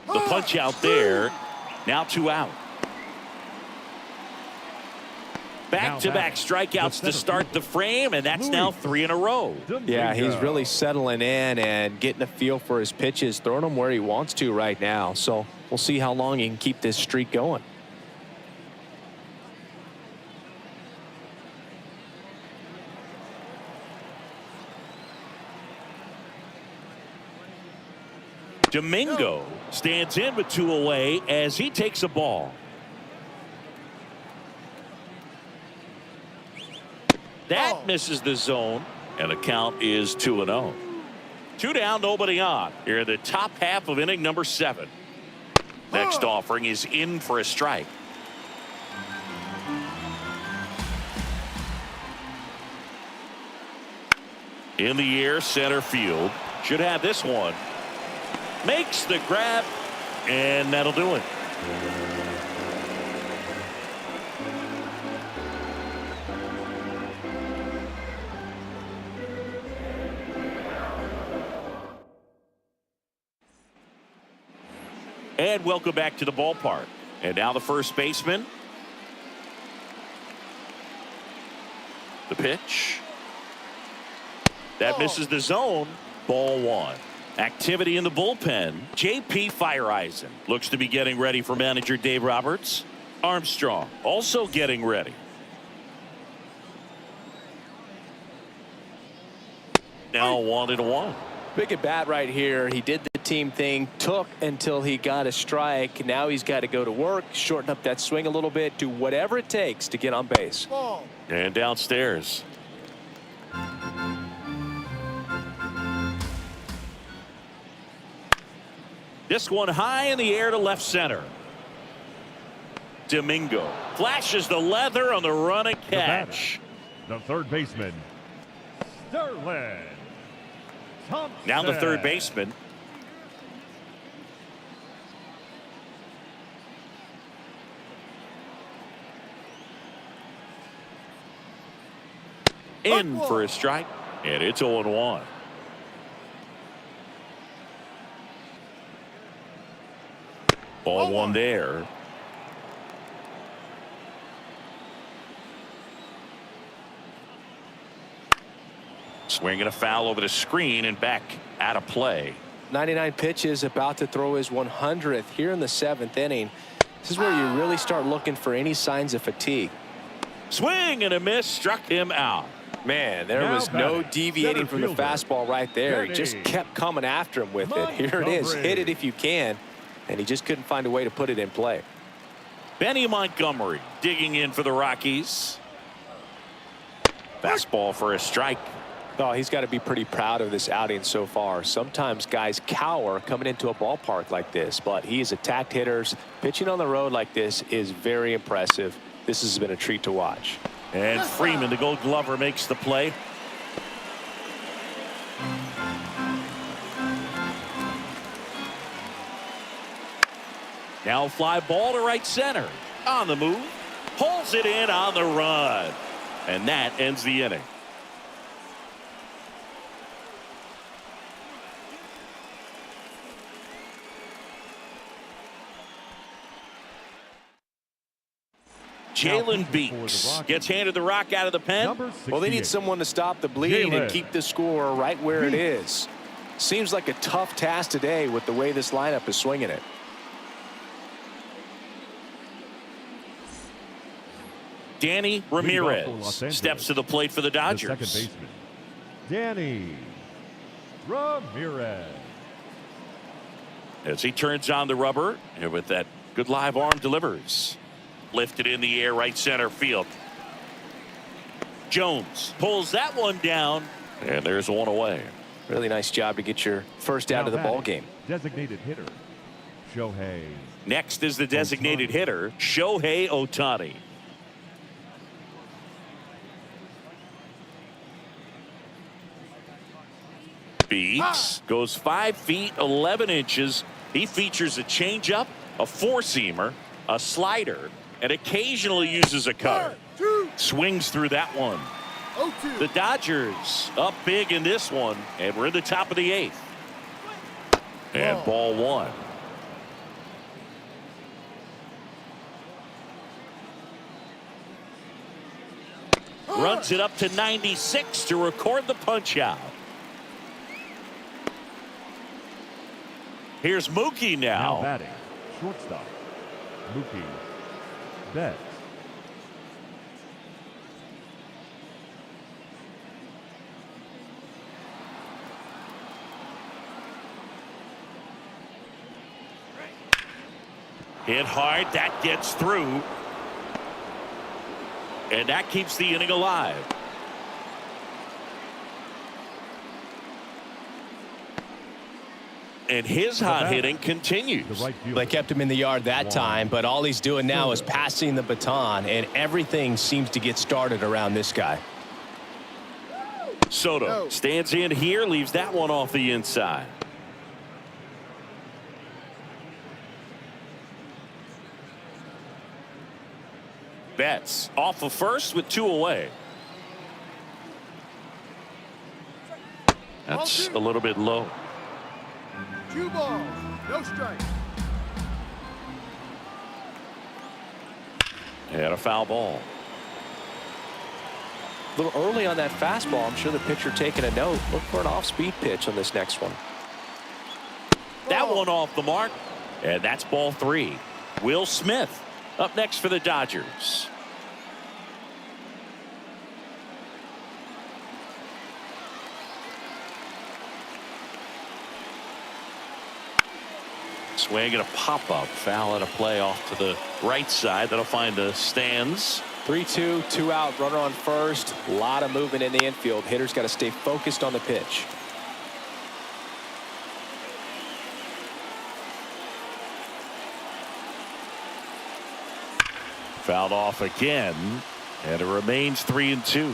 The punch out there. Now 2 out. Back-to-back strikeouts to start the frame, and that's now 3 in a row. Yeah, he's really settling in and getting a feel for his pitches, throwing them where he wants to right now. So we'll see how long he can keep this streak going. Domingo stands in with 2 away as he takes a ball. That misses the zone, and the count is 2-0. 2 down, nobody on. Here in the top half of inning number 7. Next offering is in for a strike. In the air, center field. Should have this one. Makes the grab, and that'll do it. And welcome back to the ballpark. And now the first baseman. The pitch. That misses the zone. Ball one. Activity in the bullpen. J.P. Fireeisen looks to be getting ready for manager Dave Roberts. Armstrong also getting ready. Now 1-1. Big at bat right here. He did the team thing, took until he got a strike. Now he's got to go to work, shorten up that swing a little bit, do whatever it takes to get on base. Ball. And downstairs. This one high in the air to left center. Domingo flashes the leather on the run and catch. The third baseman, Sterling Thompson. Now the third baseman. In for a strike, and it's 0-1. Ball one there. Swinging a foul over the screen and back out of play. 99 pitches, about to throw his 100th here in the 7th inning. This is where you really start looking for any signs of fatigue. Swing and a miss, struck him out. Man, there was no deviating from the fastball right there. He just kept coming after him with it. Here it is. Hit it if you can. And he just couldn't find a way to put it in play. Benny Montgomery digging in for the Rockies. Fastball for a strike. Oh, he's got to be pretty proud of this outing so far. Sometimes guys cower coming into a ballpark like this, but he's attacked hitters. Pitching on the road like this is very impressive. This has been a treat to watch. And Freeman, the Gold Glover, makes the play. Now fly ball to right center. On the move. Pulls it in on the run. And that ends the inning. Jalen Beeks gets handed the rock out of the pen. Well, they need someone to stop the bleeding and keep the score right where it is. Seems like a tough task today with the way this lineup is swinging it. Danny Ramirez steps to the plate for the Dodgers. The second baseman, Danny Ramirez. As he turns on the rubber, and with that good live arm delivers. Lifted in the air, right center field. Jones pulls that one down, and there's one away. Really nice job to get your first out of the ball game. Designated hitter, Shohei. Next is the designated hitter, Shohei Ohtani. Beeks goes 5 feet 11 inches. He features a changeup, a four-seamer, a slider, and occasionally uses a cutter. Swings through that one. The Dodgers up big in this one, and we're in the top of the 8th. And ball one. Runs it up to 96 to record the punch out. Here's Mookie now. Batting, shortstop, Mookie Betts. Hit hard, that gets through. And that keeps the inning alive. And his hot hitting continues. They kept him in the yard that time, but all he's doing now is passing the baton, and everything seems to get started around this guy. Soto stands in here, leaves that one off the inside. Betts off of first with 2 away. That's a little bit low. 2 balls, no strike. And a foul ball. A little early on that fastball. I'm sure the pitcher taking a note. Look for an off-speed pitch on this next one. That one off the mark. And that's ball 3. Will Smith up next for the Dodgers. Swing and a pop-up. Foul and a play off to the right side. That'll find the stands. 3-2, 2 out, runner on first. A lot of movement in the infield. Hitter's got to stay focused on the pitch. Fouled off again, and it remains 3-2.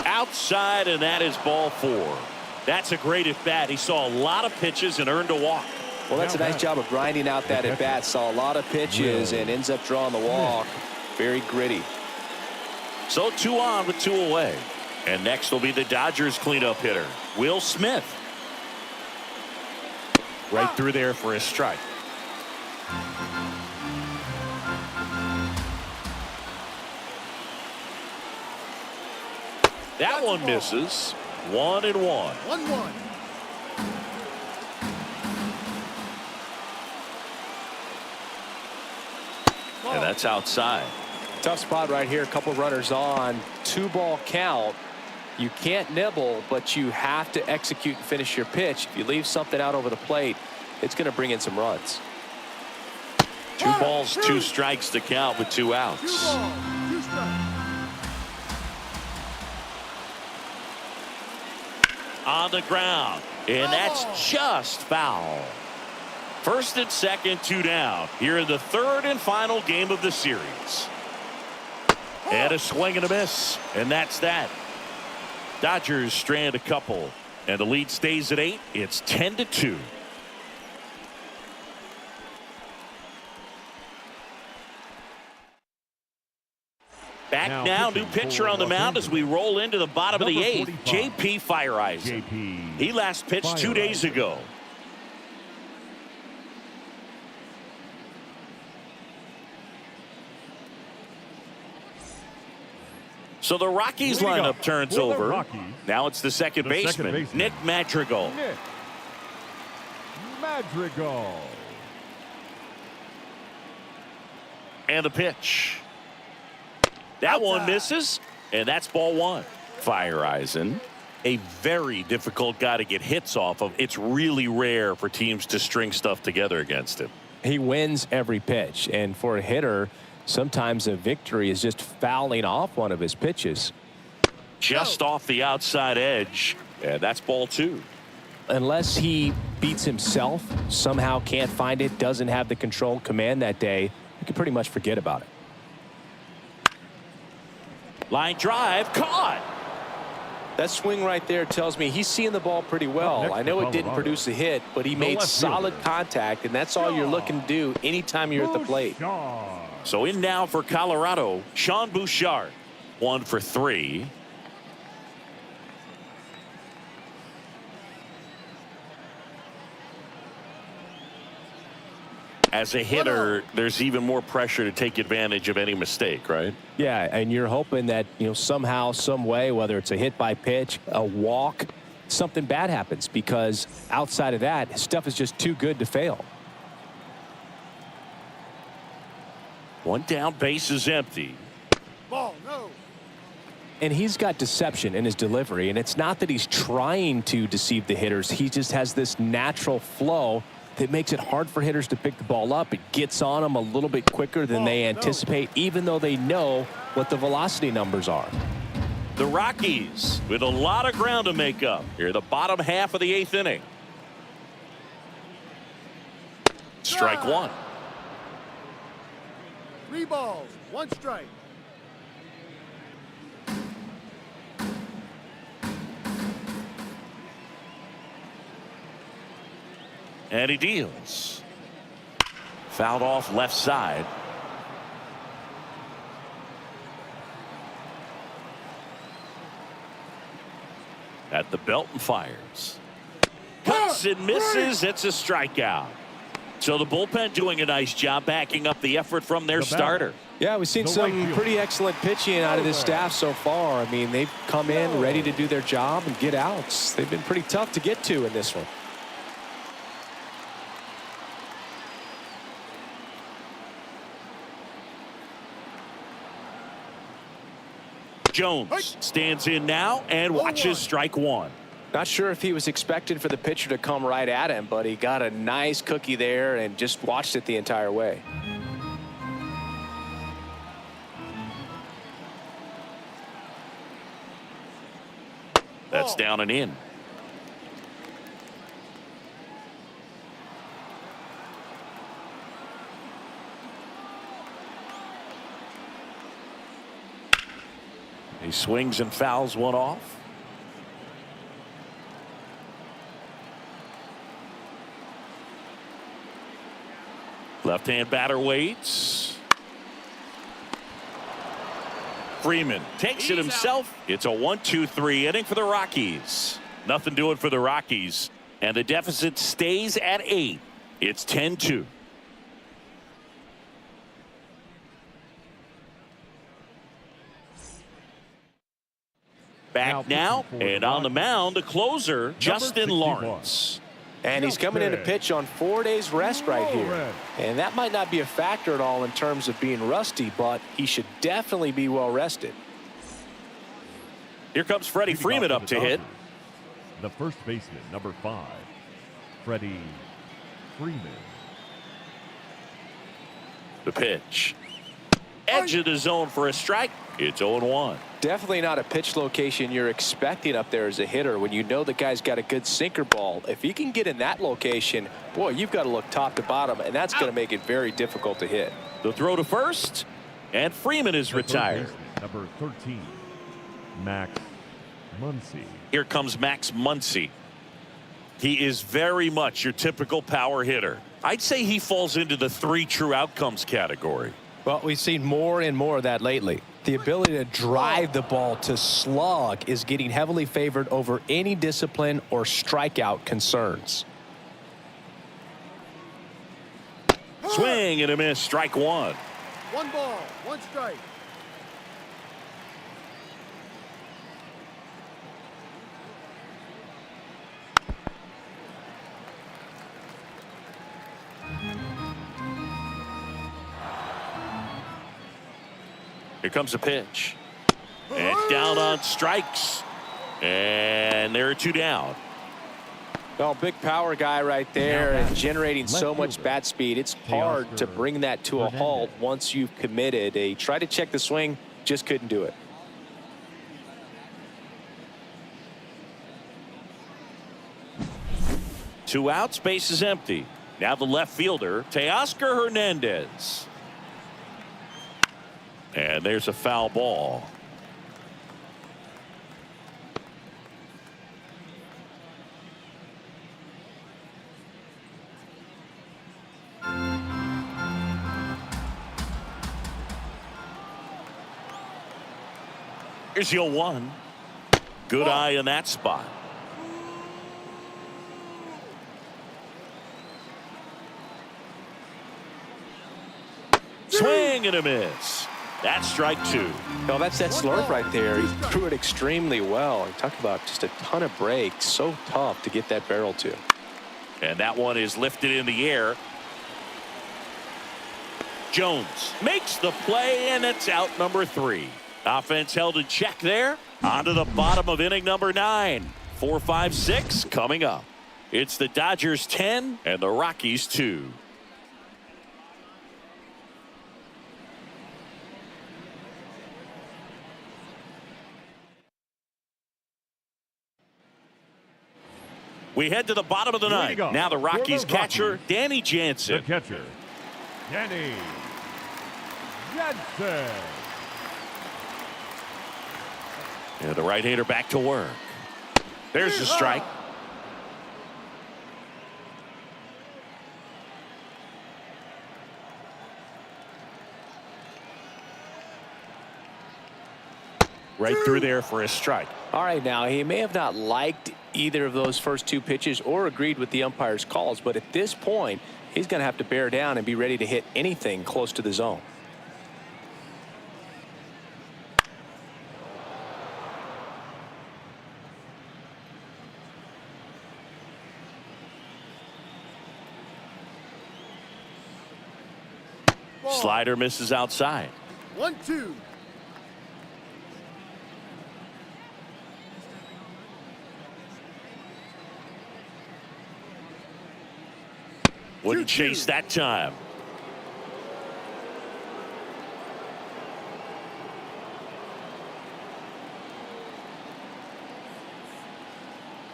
Outside, and that is ball 4. That's a great at bat. He saw a lot of pitches and earned a walk. Well, that's a nice job of grinding out that at bat. Saw a lot of pitches and ends up drawing the walk. Very gritty. So 2 on with 2 away. And next will be the Dodgers cleanup hitter, Will Smith. Right through there for a strike. That one misses. 1-1. 1-1. And that's outside. Tough spot right here. A couple runners on. 2-ball count. You can't nibble, but you have to execute and finish your pitch. If you leave something out over the plate, it's going to bring in some runs. 2 balls, 2 strikes to count with 2 outs. 2 balls, 2 strikes. On the ground, and that's just foul. First and second, 2 down. Here in the 3rd and final game of the series. And a swing and a miss, and that's that. Dodgers strand a couple, and the lead stays at 8. It's 10-2. Back now, new pitcher on the mound as we roll into the bottom of the 8th. J.P. Fireisen. He last pitched 2 days ago. So the Rockies lineup turns over. Now it's the second baseman, Nick Madrigal. And the pitch. That one misses, and that's ball 1. Fireisen, a very difficult guy to get hits off of. It's really rare for teams to string stuff together against him. He wins every pitch, and for a hitter, sometimes a victory is just fouling off one of his pitches. Just off the outside edge, and that's ball 2. Unless he beats himself, somehow can't find it, doesn't have the control command that day, you can pretty much forget about it. Line drive, caught. That swing right there tells me he's seeing the ball pretty well. I know it didn't produce a hit, but he made solid contact, and that's all you're looking to do anytime you're at the plate. So in now for Colorado, Sean Bouchard, 1 for 3. As a hitter, there's even more pressure to take advantage of any mistake, right? Yeah, and you're hoping that, somehow, some way, whether it's a hit by pitch, a walk, something bad happens, because outside of that, his stuff is just too good to fail. 1 down, base is empty. Ball, no. And he's got deception in his delivery, and it's not that he's trying to deceive the hitters. He just has this natural flow that makes it hard for hitters to pick the ball up. It gets on them a little bit quicker than they anticipate, even though they know what the velocity numbers are. The Rockies with a lot of ground to make up here, the bottom half of the 8th inning. Strike 1. 3 balls, 1 strike. And he deals. Fouled off left side. At the belt and fires. Cuts and misses. It's a strikeout. So the bullpen doing a nice job backing up the effort from their starter. Yeah, we've seen some pretty excellent pitching out of this staff so far. I mean, they've come in ready to do their job and get outs. They've been pretty tough to get to in this one. Jones stands in now and watches strike one. Not sure if he was expected for the pitcher to come right at him, but he got a nice cookie there and just watched it the entire way. That's down and in. He swings and fouls one off. Left-hand batter waits. Freeman takes it himself. It's a 1-2-3 inning for the Rockies. Nothing doing for the Rockies. And the deficit stays at 8. It's 10-2. Back now, and on the mound, the closer, Justin Lawrence. And he's coming in to pitch on 4 days rest right here. And that might not be a factor at all in terms of being rusty, but he should definitely be well rested. Here comes Freddie Freeman up to hit. The first baseman, number 5, Freddie Freeman. The pitch. Edge of the zone for a strike. It's 0-1. Definitely not a pitch location you're expecting up there as a hitter when you know the guy's got a good sinker ball. If he can get in that location, boy, you've got to look top to bottom, and that's going to make it very difficult to hit. The throw to first, and Freeman is retired. Number 13, Max Muncy. Here comes Max Muncy. He is very much your typical power hitter. I'd say he falls into the 3 true outcomes category. Well, we've seen more and more of that lately. The ability to drive the ball to slug is getting heavily favored over any discipline or strikeout concerns. Swing and a miss, strike one. 1 ball, 1 strike. Here comes a pitch. And down on strikes. And there are 2 down. Well, big power guy right there and generating so much bat speed. It's hard to bring that to a halt once you've committed. He tried to check the swing, just couldn't do it. Two outs, base is empty. Now the left fielder, Teoscar Hernandez. And there's a foul ball. Here's the 0-1. Good eye in that spot. Swing and a miss. That's strike 2. No, that's that slurp right there. He threw it extremely well. He talked about just a ton of breaks. So tough to get that barrel to. And that one is lifted in the air. Jones makes the play, and it's out number 3. Offense held in check there. On to the bottom of inning number 9. 4, 5, 6 coming up. It's the Dodgers 10 and the Rockies 2. We head to the bottom of the 9th. Now the Rockies catcher, Danny Jansen. The catcher, Danny Jansen. And the right-hander back to work. There's the strike. Right through there for a strike. All right, now he may have not liked either of those first two pitches or agreed with the umpire's calls. But at this point, he's going to have to bear down and be ready to hit anything close to the zone. Slider misses outside. 1-2. Wouldn't chase that time.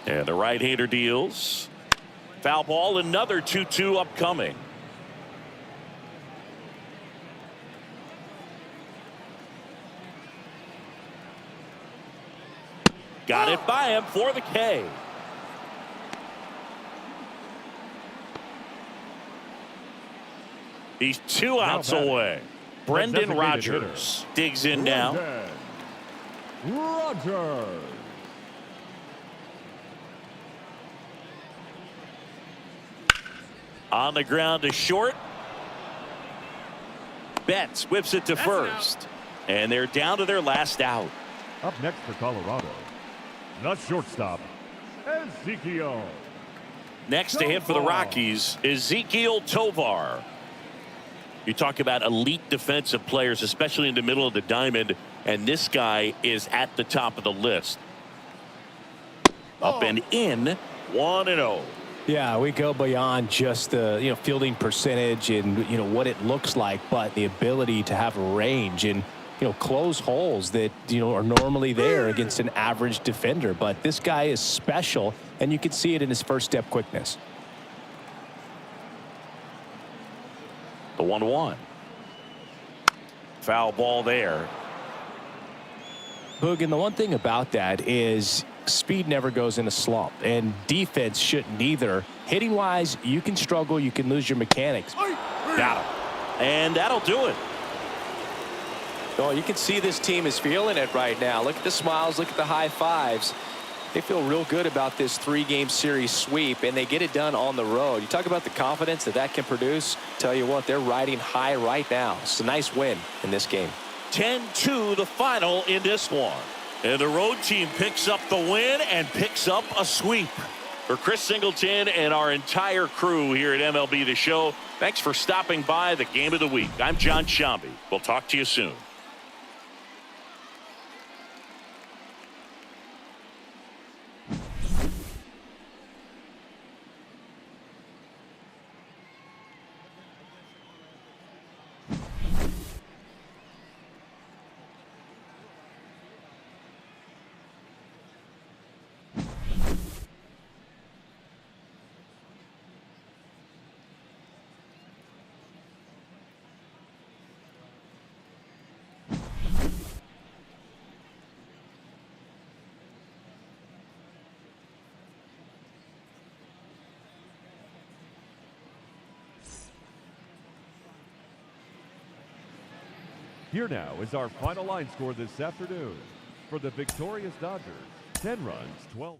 And the right-hander deals. Foul ball, another 2-2 upcoming. Got it by him for the K. He's 2 outs away. Brendan Rodgers digs in now. Rodgers. On the ground to short. Betts whips it to first. And they're down to their last out. Up next for Colorado, the shortstop, Ezekiel. Next to hit for the Rockies, Ezekiel Tovar. You talk about elite defensive players, especially in the middle of the diamond, and this guy is at the top of the list. Up and in, 1-0. Yeah, we go beyond just the fielding percentage and what it looks like, but the ability to have range and close holes that are normally there against an average defender. But this guy is special, and you can see it in his first step quickness. The 1-1. Foul ball there. Boog, and the one thing about that is speed never goes in a slump, and defense shouldn't either. Hitting wise, you can struggle, you can lose your mechanics. Got him. And that'll do it. Oh, you can see this team is feeling it right now. Look at the smiles, look at the high fives. They feel real good about this 3-game series sweep, and they get it done on the road. You talk about the confidence that can produce. Tell you what, they're riding high right now. It's a nice win in this game. 10-2 the final in this one. And the road team picks up the win and picks up a sweep. For Chris Singleton and our entire crew here at MLB The Show, thanks for stopping by the Game of the Week. I'm John Shambi. We'll talk to you soon. Here now is our final line score this afternoon. For the victorious Dodgers, 10 runs, 12.